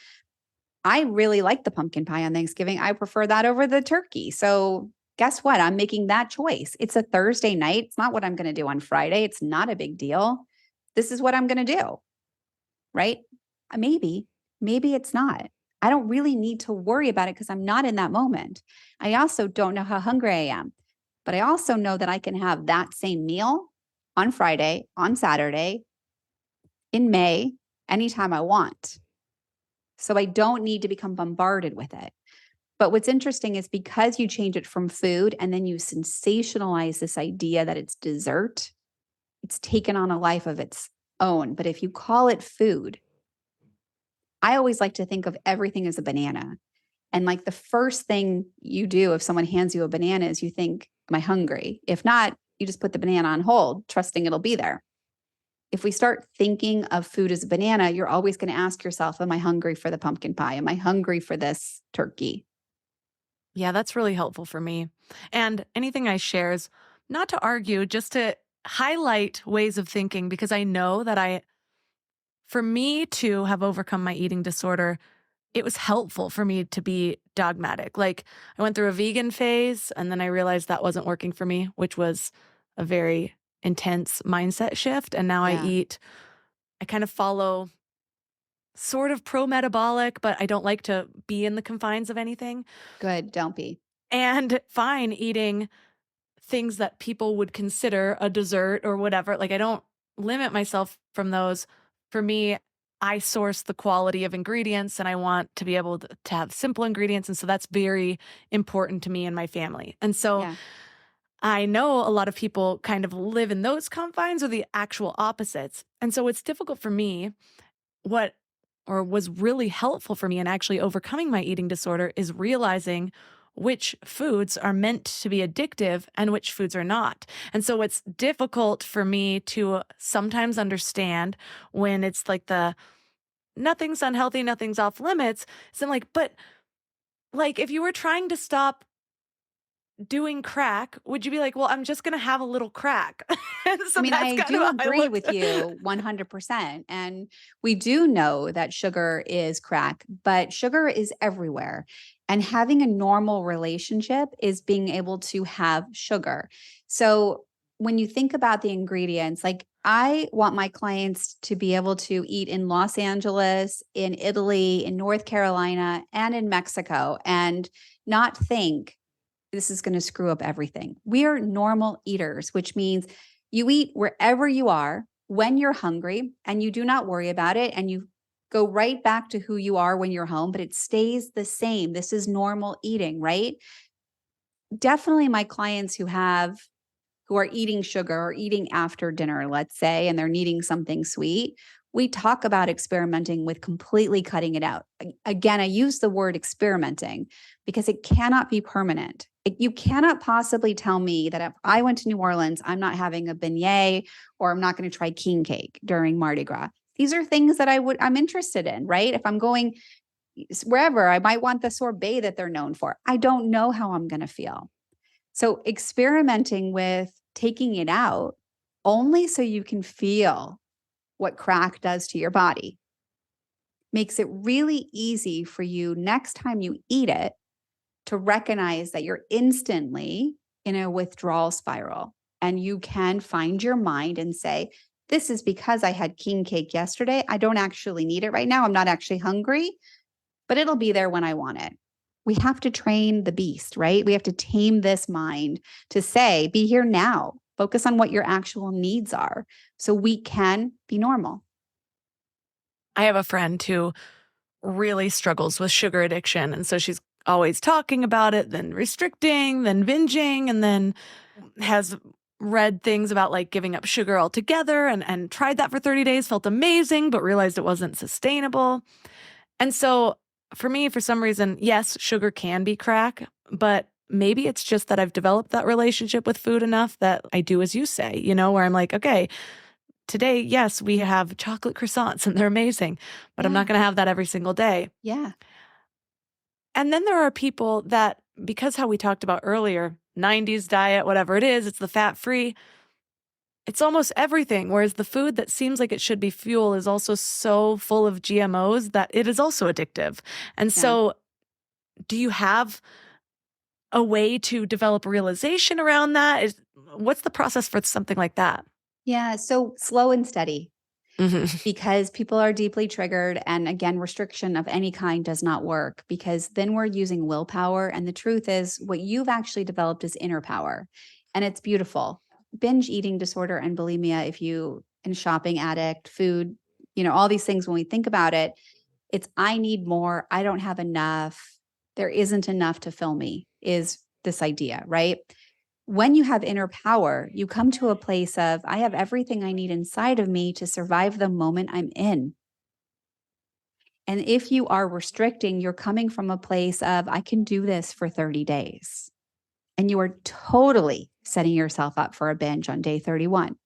I really like the pumpkin pie on Thanksgiving. I prefer that over the turkey. So guess what? I'm making that choice. It's a Thursday night. It's not what I'm going to do on Friday. It's not a big deal. This is what I'm going to do. Right? Maybe it's not. I don't really need to worry about it because I'm not in that moment. I also don't know how hungry I am, but I also know that I can have that same meal on Friday, on Saturday, in May, anytime I want. So I don't need to become bombarded with it. But what's interesting is because you change it from food and then you sensationalize this idea that it's dessert, it's taken on a life of its own. But if you call it food, I always like to think of everything as a banana. And like the first thing you do if someone hands you a banana is you think, am I hungry? If not, you just put the banana on hold, trusting it'll be there. If we start thinking of food as a banana, you're always going to ask yourself, am I hungry for the pumpkin pie? Am I hungry for this turkey? Yeah, that's really helpful for me. And anything I share is not to argue, just to highlight ways of thinking, because I know that for me to have overcome my eating disorder, it was helpful for me to be dogmatic. Like I went through a vegan phase and then I realized that wasn't working for me, which was a very intense mindset shift. And now Yeah. I kind of follow sort of pro-metabolic, but I don't like to be in the confines of anything. Good. Don't be. And fine eating things that people would consider a dessert or whatever. Like I don't limit myself from those. For me, I source the quality of ingredients and I want to be able to have simple ingredients. And so that's very important to me and my family. And so Yeah. I know a lot of people kind of live in those confines or the actual opposites. And so it's difficult for me. What was really helpful for me in actually overcoming my eating disorder is realizing which foods are meant to be addictive and which foods are not. And so it's difficult for me to sometimes understand when it's like nothing's unhealthy, nothing's off limits. So I'm like, but like if you were trying to stop doing crack, would you be like, well, I'm just going to have a little crack? So I that's do kind of how I agree looked. with you 100%. And we do know that sugar is crack, but sugar is everywhere. And having a normal relationship is being able to have sugar. So when you think about the ingredients, like I want my clients to be able to eat in Los Angeles, in Italy, in North Carolina, and in Mexico, and not think this is going to screw up everything. We are normal eaters, which means you eat wherever you are, when you're hungry, and you do not worry about it. And you go right back to who you are when you're home, but it stays the same. This is normal eating, right? Definitely my clients who are eating sugar or eating after dinner, let's say, and they're needing something sweet, we talk about experimenting with completely cutting it out. Again, I use the word experimenting because it cannot be permanent. You cannot possibly tell me that if I went to New Orleans, I'm not having a beignet or I'm not going to try king cake during Mardi Gras. These are things that I'm interested in, right? If I'm going wherever, I might want the sorbet that they're known for. I don't know how I'm going to feel. So experimenting with taking it out only so you can feel what crack does to your body. Makes it really easy for you next time you eat it to recognize that you're instantly in a withdrawal spiral. And you can find your mind and say, this is because I had king cake yesterday. I don't actually need it right now. I'm not actually hungry, but it'll be there when I want it. We have to train the beast, right? We have to tame this mind to say, be here now. Focus on what your actual needs are so we can be normal. I have a friend who really struggles with sugar addiction. And so she's always talking about it, then restricting, then binging, and then has read things about like giving up sugar altogether and tried that for 30 days, felt amazing, but realized it wasn't sustainable. And so for me, for some reason, yes, sugar can be crack, but maybe it's just that I've developed that relationship with food enough that I do as you say, where I'm like, okay, today, yes, we have chocolate croissants and they're amazing, but I'm not going to have that every single day. Yeah. And then there are people that, because how we talked about earlier, 90s diet, whatever it is, it's the fat-free, it's almost everything. Whereas the food that seems like it should be fuel is also so full of GMOs that it is also addictive. And so do you have a way to develop realization around that? What's the process for something like that? Yeah. So slow and steady. Because people are deeply triggered. And again, restriction of any kind does not work because then we're using willpower. And the truth is, what you've actually developed is inner power. And it's beautiful. Binge eating disorder and bulimia, and shopping addict, food, all these things, when we think about it, it's I need more. I don't have enough. There isn't enough to fill me, is this idea, right? When you have inner power, you come to a place of, I have everything I need inside of me to survive the moment I'm in. And if you are restricting, you're coming from a place of, I can do this for 30 days. And you are totally setting yourself up for a binge on day 31.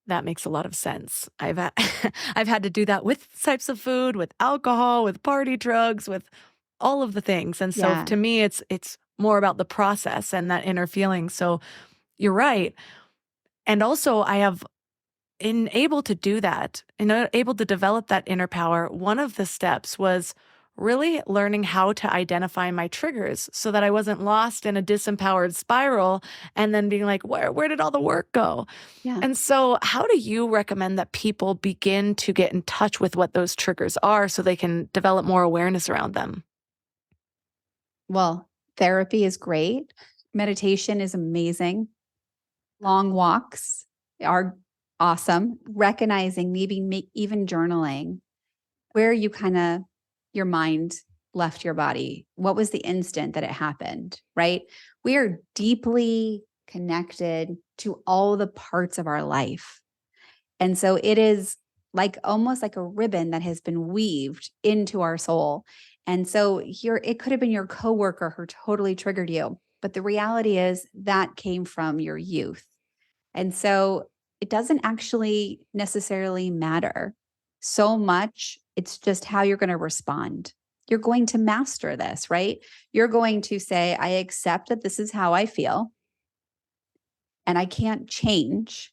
That makes a lot of sense. I've had to do that with types of food, with alcohol, with party drugs, with all of the things. And so to me, it's more about the process and that inner feeling. So you're right. And also I have been able to do that, able to develop that inner power. One of the steps was really learning how to identify my triggers so that I wasn't lost in a disempowered spiral and then being like, where did all the work go? Yeah. And so how do you recommend that people begin to get in touch with what those triggers are so they can develop more awareness around them? Well, therapy is great. Meditation is amazing. Long walks are awesome. Recognizing, maybe even journaling, where your mind left your body. What was the instant that it happened, right? We are deeply connected to all the parts of our life. And so it is almost like a ribbon that has been weaved into our soul. And so it could have been your coworker who totally triggered you. But the reality is that came from your youth. And so it doesn't actually necessarily matter so much. It's just how you're going to respond. You're going to master this, right? You're going to say, I accept that this is how I feel. And I can't change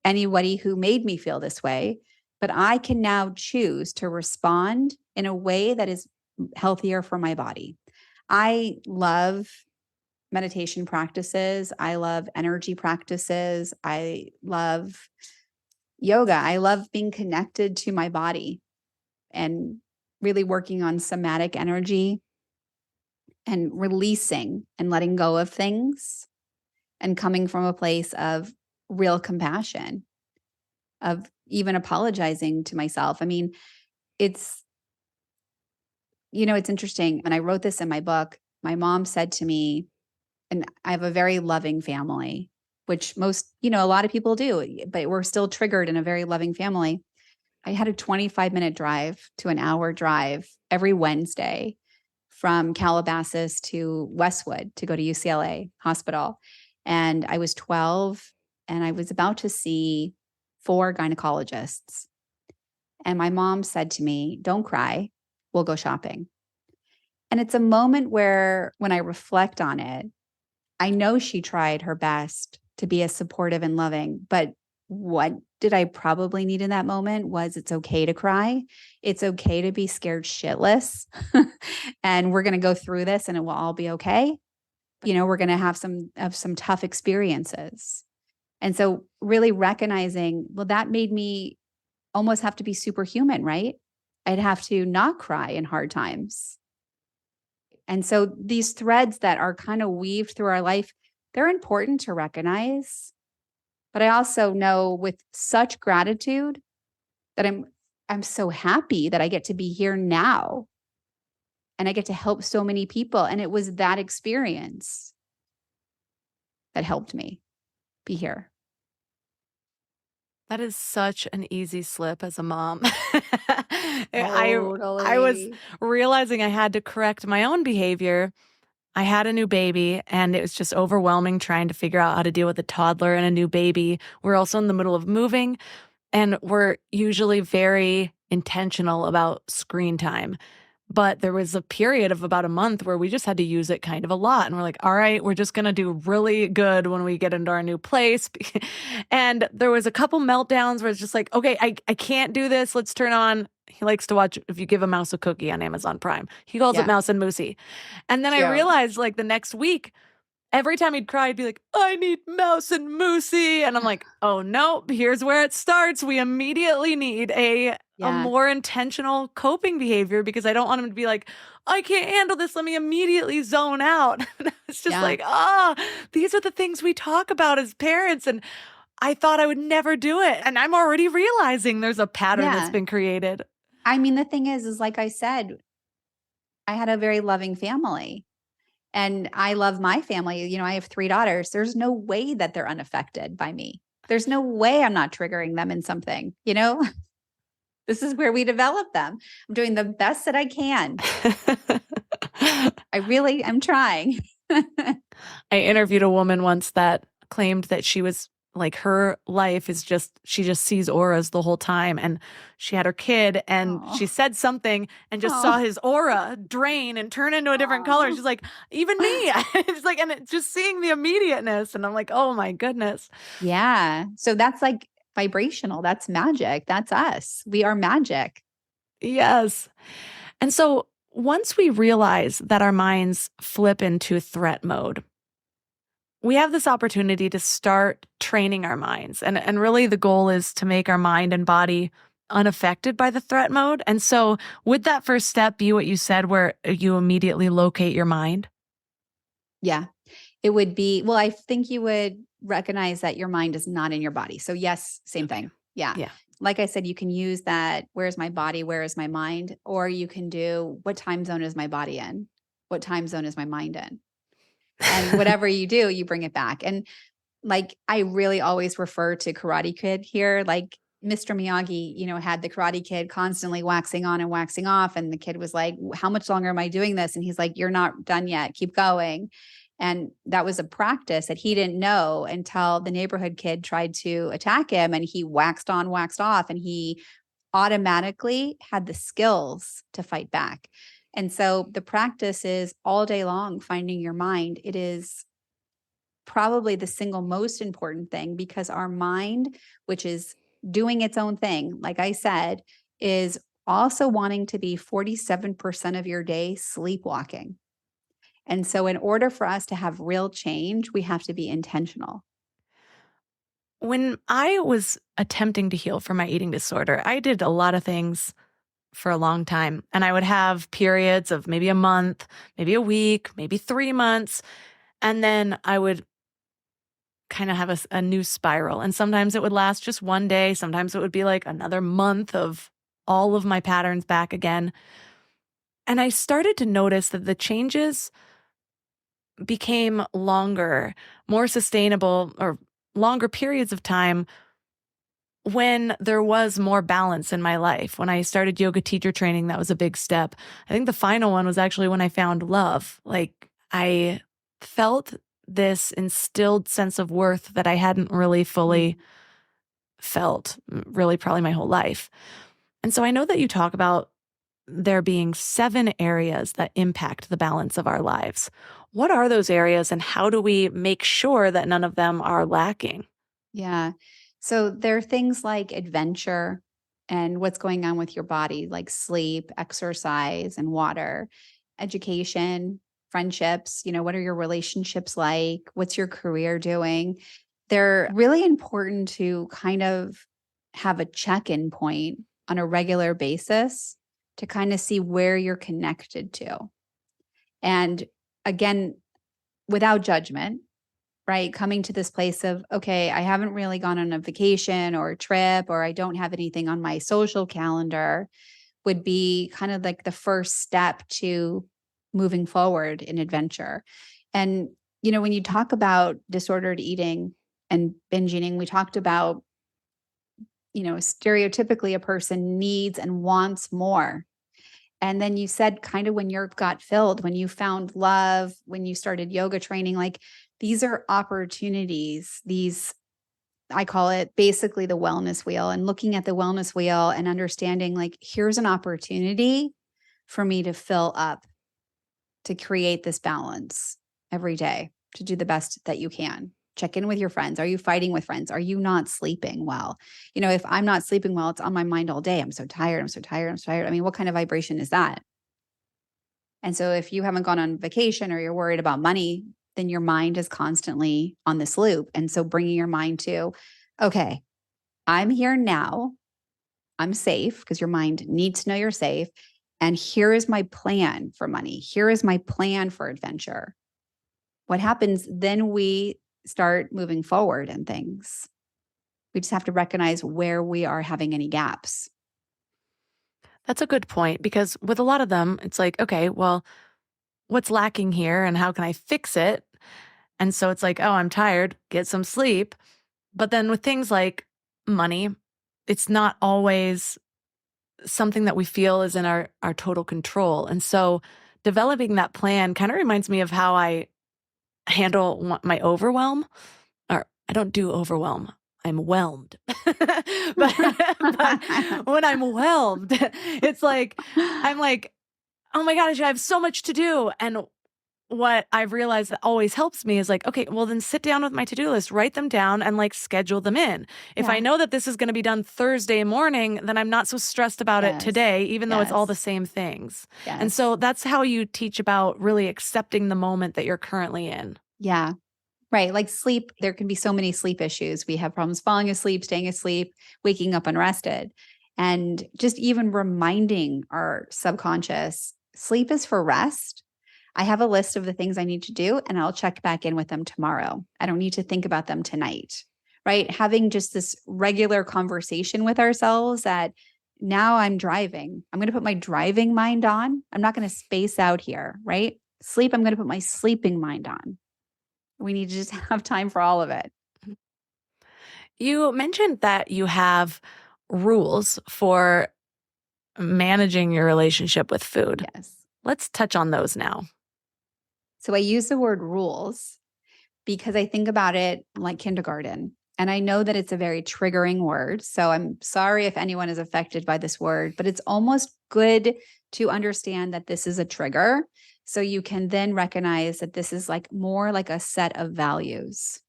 anybody who made me feel this way, but I can now choose to respond in a way that is healthier for my body. I love meditation practices. I love energy practices. I love yoga. I love being connected to my body and really working on somatic energy and releasing and letting go of things and coming from a place of real compassion, of even apologizing to myself. I mean, it's interesting. When I wrote this in my book, my mom said to me, and I have a very loving family, which most, a lot of people do, but we're still triggered in a very loving family. I had a 25-minute drive to an hour drive every Wednesday from Calabasas to Westwood to go to UCLA Hospital. And I was 12 and I was about to see 4 gynecologists. And my mom said to me, don't cry, we'll go shopping. And it's a moment where, when I reflect on it, I know she tried her best to be as supportive and loving, but what did I probably need in that moment was it's okay to cry. It's okay to be scared shitless. And we're going to go through this and it will all be okay. We're going to have some tough experiences. And so really recognizing, well, that made me almost have to be superhuman, right? I'd have to not cry in hard times. And so these threads that are kind of weaved through our life, they're important to recognize. But I also know with such gratitude that I'm so happy that I get to be here now and I get to help so many people. And it was that experience that helped me be here. That is such an easy slip as a mom. Totally. I was realizing I had to correct my own behavior. I had a new baby and it was just overwhelming trying to figure out how to deal with a toddler and a new baby. We're also in the middle of moving and we're usually very intentional about screen time. But there was a period of about a month where we just had to use it kind of a lot. And we're like, all right, we're just going to do really good when we get into our new place. And there was a couple meltdowns where it's just like, okay, I can't do this. Let's turn on. He likes to watch If You Give a Mouse a Cookie on Amazon Prime. He calls it Mouse and Moosey. And then I realized like the next week, every time he'd cry, he'd be like, I need Mouse and Moosey. And I'm like, oh no, here's where it starts. We immediately need a more intentional coping behavior because I don't want him to be like, I can't handle this. Let me immediately zone out. It's just like, these are the things we talk about as parents. And I thought I would never do it. And I'm already realizing there's a pattern that's been created. I mean, the thing is like I said, I had a very loving family. And I love my family. I have 3 daughters. There's no way that they're unaffected by me. There's no way I'm not triggering them in something, This is where we develop them. I'm doing the best that I can. I really am trying. I interviewed a woman once that claimed that she was like her life is she just sees auras the whole time. And she had her kid and she said something and just saw his aura drain and turn into a different color. She's like, even me. It's like, and just seeing the immediateness. And I'm like, oh my goodness. Yeah. So that's like vibrational. That's magic. That's us. We are magic. Yes. And so once we realize that our minds flip into threat mode, we have this opportunity to start training our minds. And really the goal is to make our mind and body unaffected by the threat mode. And so would that first step be what you said, where you immediately locate your mind? Yeah, it would be, well, I think you would recognize that your mind is not in your body. So yes, same thing. Yeah. Like I said, you can use that. Where's my body? Where is my mind? Or you can do, what time zone is my body in? What time zone is my mind in? And whatever you do, you bring it back. And like, I really always refer to Karate Kid here. Like Mr. Miyagi, had the Karate Kid constantly waxing on and waxing off. And the kid was like, how much longer am I doing this? And he's like, you're not done yet. Keep going. And that was a practice that he didn't know until the neighborhood kid tried to attack him. And he waxed on, waxed off, and he automatically had the skills to fight back. And so the practice is all day long, finding your mind. It is probably the single most important thing because our mind, which is doing its own thing, like I said, is also wanting to be 47% of your day sleepwalking. And so in order for us to have real change, we have to be intentional. When I was attempting to heal from my eating disorder, I did a lot of things for a long time. And I would have periods of maybe a month, maybe a week, maybe 3 months. And then I would kind of have a new spiral. And sometimes it would last just one day. Sometimes it would be like another month of all of my patterns back again. And I started to notice that the changes became longer, more sustainable, or longer periods of time when there was more balance in my life. When I started yoga teacher training, that was a big step. I think the final one was actually when I found love. Like I felt this instilled sense of worth that I hadn't really fully felt, really probably my whole life. And so I know that you talk about there being 7 areas that impact the balance of our lives. What are those areas and how do we make sure that none of them are lacking? Yeah. So there are things like adventure and what's going on with your body, like sleep, exercise, and water, education, friendships. What are your relationships like? What's your career doing? They're really important to kind of have a check in point on a regular basis to kind of see where you're connected to. And again, without judgment, right? Coming to this place of, okay, I haven't really gone on a vacation or a trip, or I don't have anything on my social calendar, would be kind of like the first step to moving forward in adventure. And, when you talk about disordered eating and binge eating, we talked about, stereotypically a person needs and wants more. And then you said kind of when your gut filled, when you found love, when you started yoga training, like these are opportunities. I call it basically the wellness wheel, and looking at the wellness wheel and understanding like, here's an opportunity for me to fill up, to create this balance every day, to do the best that you can. Check in with your friends. Are you fighting with friends? Are you not sleeping well? If I'm not sleeping well, it's on my mind all day. I'm so tired. I'm so tired. I'm so tired. I mean, what kind of vibration is that? And so if you haven't gone on vacation or you're worried about money, then your mind is constantly on this loop. And so bringing your mind to, okay, I'm here now. I'm safe, because your mind needs to know you're safe. And here is my plan for money. Here is my plan for adventure. What happens then? We start moving forward in things. We just have to recognize where we are having any gaps. That's a good point, because with a lot of them, it's like, okay, well, what's lacking here and how can I fix it? And so it's like, oh, I'm tired, get some sleep. But then with things like money, it's not always something that we feel is in our total control. And so developing that plan kind of reminds me of how I handle my overwhelm. Or I don't do overwhelm. I'm whelmed. but when I'm whelmed, it's like, I'm like, oh my gosh, I have so much to do. And what I've realized that always helps me is like, okay, well then sit down with my to-do list, write them down and like schedule them in. If I know that this is going to be done Thursday morning, then I'm not so stressed about it today, even though it's all the same things. And so that's how you teach about really accepting the moment that you're currently in. Yeah. Right. Like sleep, there can be so many sleep issues. We have problems falling asleep, staying asleep, waking up unrested. And just even reminding our subconscious, sleep is for rest. I have a list of the things I need to do, and I'll check back in with them tomorrow. I don't need to think about them tonight, right? Having just this regular conversation with ourselves that now I'm driving. I'm going to put my driving mind on. I'm not going to space out here, right? Sleep, I'm going to put my sleeping mind on. We need to just have time for all of it. You mentioned that you have rules for managing your relationship with food. Yes. Let's touch on those now. So I use the word rules because I think about it like kindergarten. And I know that it's a very triggering word. So I'm sorry if anyone is affected by this word, but it's almost good to understand that this is a trigger. So you can then recognize that this is like more like a set of values.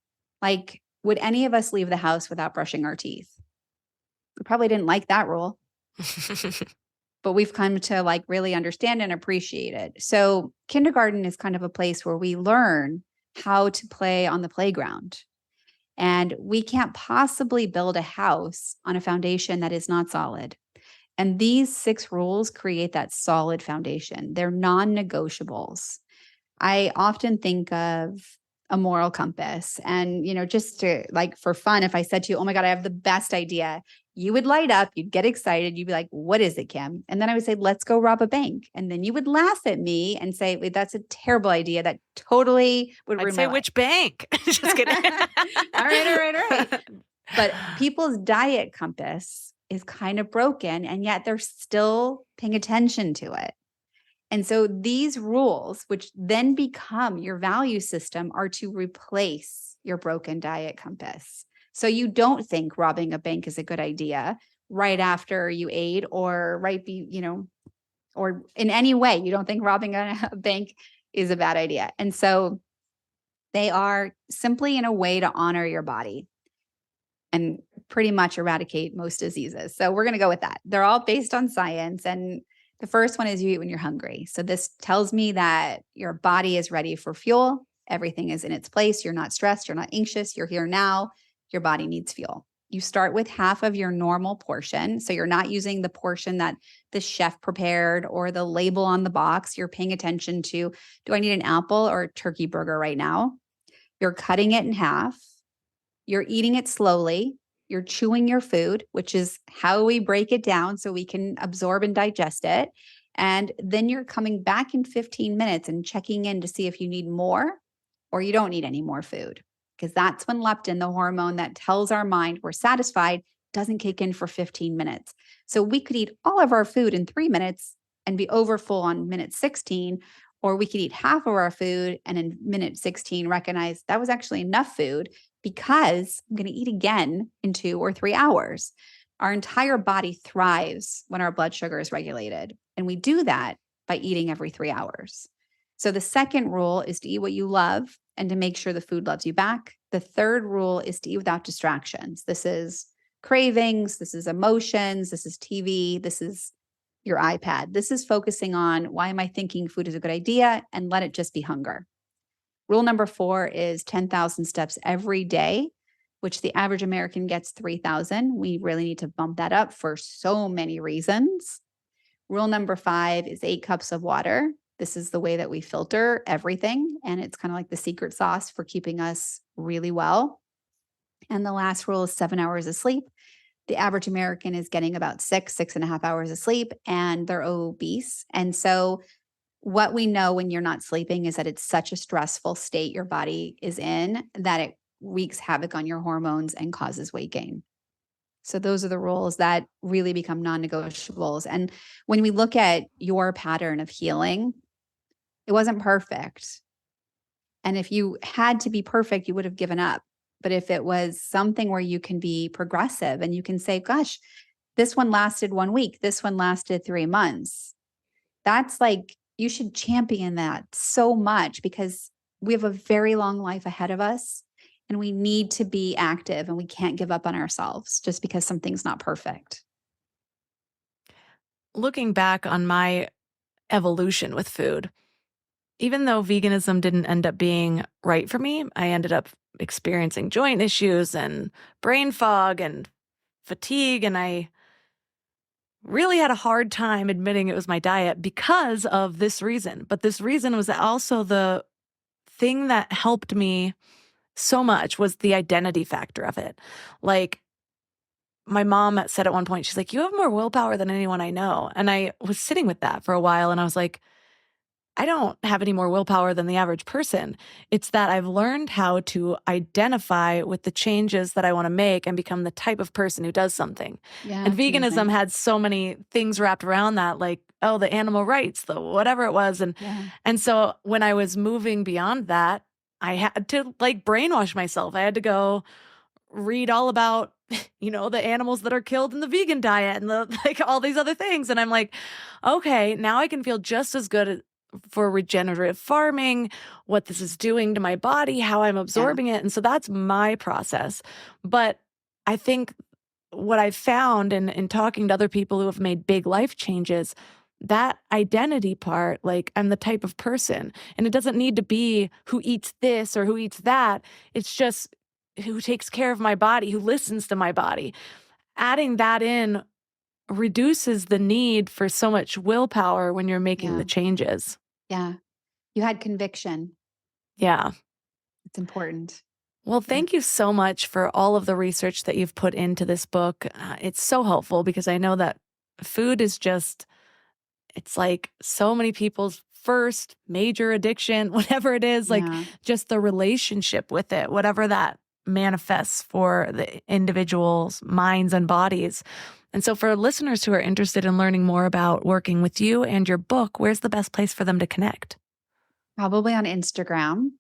Like, would any of us leave the house without brushing our teeth? We probably didn't like that rule. But we've come to like really understand and appreciate it. So kindergarten is kind of a place where we learn how to play on the playground. And we can't possibly build a house on a foundation that is not solid. And these 6 rules create that solid foundation. They're non-negotiables. I often think of a moral compass. And, just to like for fun, if I said to you, oh my God, I have the best idea, you would light up, you'd get excited. You'd be like, what is it, Kim? And then I would say, let's go rob a bank. And then you would laugh at me and say, wait, that's a terrible idea. That totally would ruin my life. Which bank? Just kidding. All right. But people's diet compass is kind of broken, and yet they're still paying attention to it. And so these rules, which then become your value system, are to replace your broken diet compass. So you don't think robbing a bank is a good idea right after you ate, or or in any way, you don't think robbing a bank is a bad idea. And so they are simply in a way to honor your body and pretty much eradicate most diseases. So we're going to go with that. They're all based on science. And the first one is you eat when you're hungry. So this tells me that your body is ready for fuel. Everything is in its place. You're not stressed. You're not anxious. You're here now. Your body needs fuel. You start with half of your normal portion. So you're not using the portion that the chef prepared or the label on the box. You're paying attention to, do I need an apple or a turkey burger right now? You're cutting it in half. You're eating it slowly. You're chewing your food, which is how we break it down so we can absorb and digest it. And then you're coming back in 15 minutes and checking in to see if you need more or you don't need any more food. Because that's when leptin, the hormone that tells our mind we're satisfied, doesn't kick in for 15 minutes. So we could eat all of our food in 3 minutes and be over full on minute 16, or we could eat half of our food and in minute 16 recognize that was actually enough food because I'm going to eat again in 2 or 3 hours. Our entire body thrives when our blood sugar is regulated. And we do that by eating every 3 hours. So the second rule is to eat what you love and to make sure the food loves you back. The third rule is to eat without distractions. This is cravings. This is emotions. This is TV. This is your iPad. This is focusing on, why am I thinking food is a good idea? And let it just be hunger. Rule number 4 is 10,000 steps every day, which the average American gets 3,000. We really need to bump that up for so many reasons. Rule number 5 is 8 cups of water. This is the way that we filter everything. And it's kind of like the secret sauce for keeping us really well. And the last rule is 7 hours of sleep. The average American is getting about 6.5 hours of sleep, and they're obese. And so what we know when you're not sleeping is that it's such a stressful state your body is in that it wreaks havoc on your hormones and causes weight gain. So those are the rules that really become non-negotiables. And when we look at your pattern of healing, it wasn't perfect. And if you had to be perfect, you would have given up. But if it was something where you can be progressive and you can say, gosh, this one lasted 1 week, this one lasted 3 months, that's like, you should champion that so much because we have a very long life ahead of us and we need to be active and we can't give up on ourselves just because something's not perfect. Looking back on my evolution with food, even though veganism didn't end up being right for me, I ended up experiencing joint issues and brain fog and fatigue. And I really had a hard time admitting it was my diet because of this reason. But this reason was also the thing that helped me so much was the identity factor of it. Like, my mom said at one point, she's like, you have more willpower than anyone I know. And I was sitting with that for a while and I was like, I don't have any more willpower than the average person. It's that I've learned how to identify with the changes that I want to make and become the type of person who does something. Yeah, and veganism had so many things wrapped around that, like, oh, the animal rights, the whatever it was. And so when I was moving beyond that, I had to like brainwash myself. I had to go read all about, the animals that are killed in the vegan diet and like all these other things. And I'm like, okay, now I can feel just as good for regenerative farming, what this is doing to my body, how I'm absorbing it. And so that's my process. But I think what I've found in talking to other people who have made big life changes, that identity part, like, I'm the type of person, and it doesn't need to be who eats this or who eats that. It's just who takes care of my body, who listens to my body. Adding that in reduces the need for so much willpower when you're making the changes. Yeah. You had conviction. Yeah. It's important. Well, thank you so much for all of the research that you've put into this book. It's so helpful because I know that food is just, it's like so many people's first major addiction, whatever it is, like just the relationship with it, whatever that manifests for the individual's minds and bodies. And so for listeners who are interested in learning more about working with you and your book, where's the best place for them to connect? Probably on Instagram.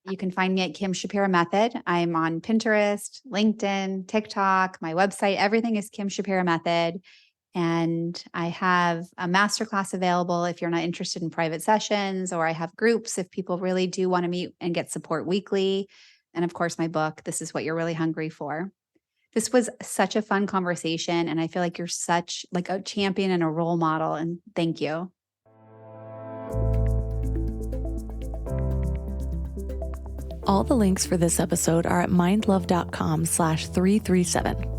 You can find me at Kim Shapira Method. I'm on Pinterest, LinkedIn, TikTok, my website. Everything is Kim Shapira Method. And I have a masterclass available if you're not interested in private sessions, or I have groups if people really do want to meet and get support weekly. And of course, my book, This Is What You're Really Hungry For. This was such a fun conversation, and I feel like you're such like a champion and a role model, and thank you. All the links for this episode are at mindlove.com/337.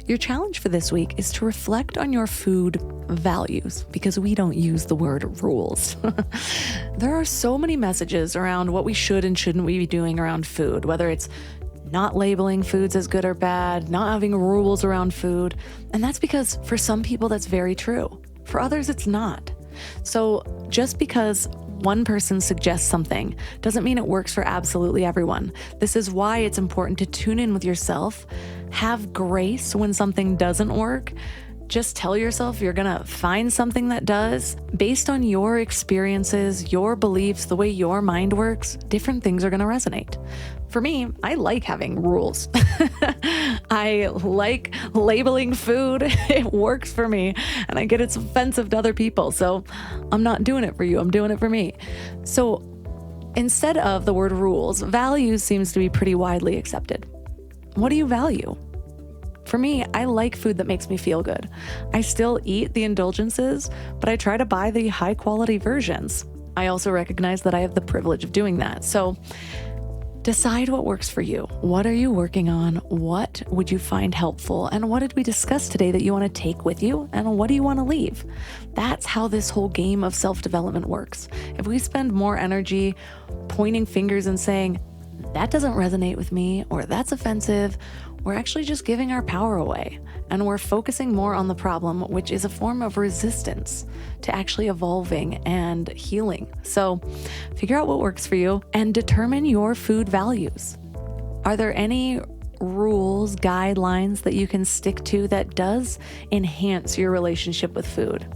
Your challenge for this week is to reflect on your food values, because we don't use the word rules. There are so many messages around what we should and shouldn't we be doing around food, whether it's not labeling foods as good or bad, not having rules around food. And that's because for some people that's very true. For others, it's not. So just because one person suggests something doesn't mean it works for absolutely everyone. This is why it's important to tune in with yourself, have grace when something doesn't work. Just tell yourself you're gonna find something that does. Based on your experiences, your beliefs, the way your mind works, different things are gonna resonate. For me, I like having rules. I like labeling food. It works for me, and I get it's offensive to other people. So I'm not doing it for you, I'm doing it for me. So instead of the word rules, values seems to be pretty widely accepted. What do you value? For me, I like food that makes me feel good. I still eat the indulgences, but I try to buy the high quality versions. I also recognize that I have the privilege of doing that. So decide what works for you. What are you working on? What would you find helpful? And what did we discuss today that you want to take with you? And what do you want to leave? That's how this whole game of self-development works. If we spend more energy pointing fingers and saying, that doesn't resonate with me, or that's offensive, we're actually just giving our power away, and we're focusing more on the problem, which is a form of resistance to actually evolving and healing. So figure out what works for you and determine your food values. Are there any rules, guidelines that you can stick to that does enhance your relationship with food?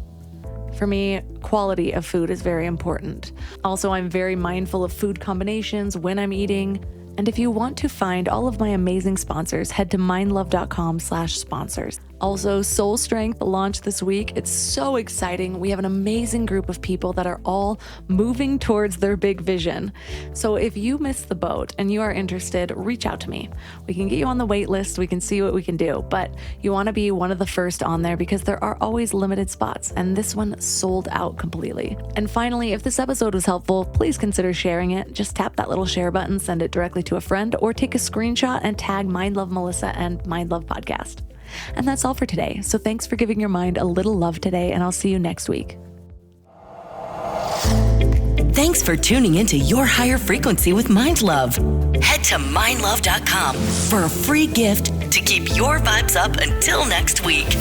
For me, quality of food is very important. Also, I'm very mindful of food combinations when I'm eating. And if you want to find all of my amazing sponsors, head to mindlove.com/sponsors. Also, Soul Strength launched this week. It's so exciting. We have an amazing group of people that are all moving towards their big vision. So if you missed the boat and you are interested, reach out to me. We can get you on the wait list. We can see what we can do, but you want to be one of the first on there because there are always limited spots, and this one sold out completely. And finally, if this episode was helpful, please consider sharing it. Just tap that little share button, send it directly to a friend, or take a screenshot and tag Mindlove Melissa and Mindlove Podcast. And that's all for today. So thanks for giving your mind a little love today, and I'll see you next week. Thanks for tuning into Your Higher Frequency with Mindlove. Head to mindlove.com for a free gift to keep your vibes up until next week.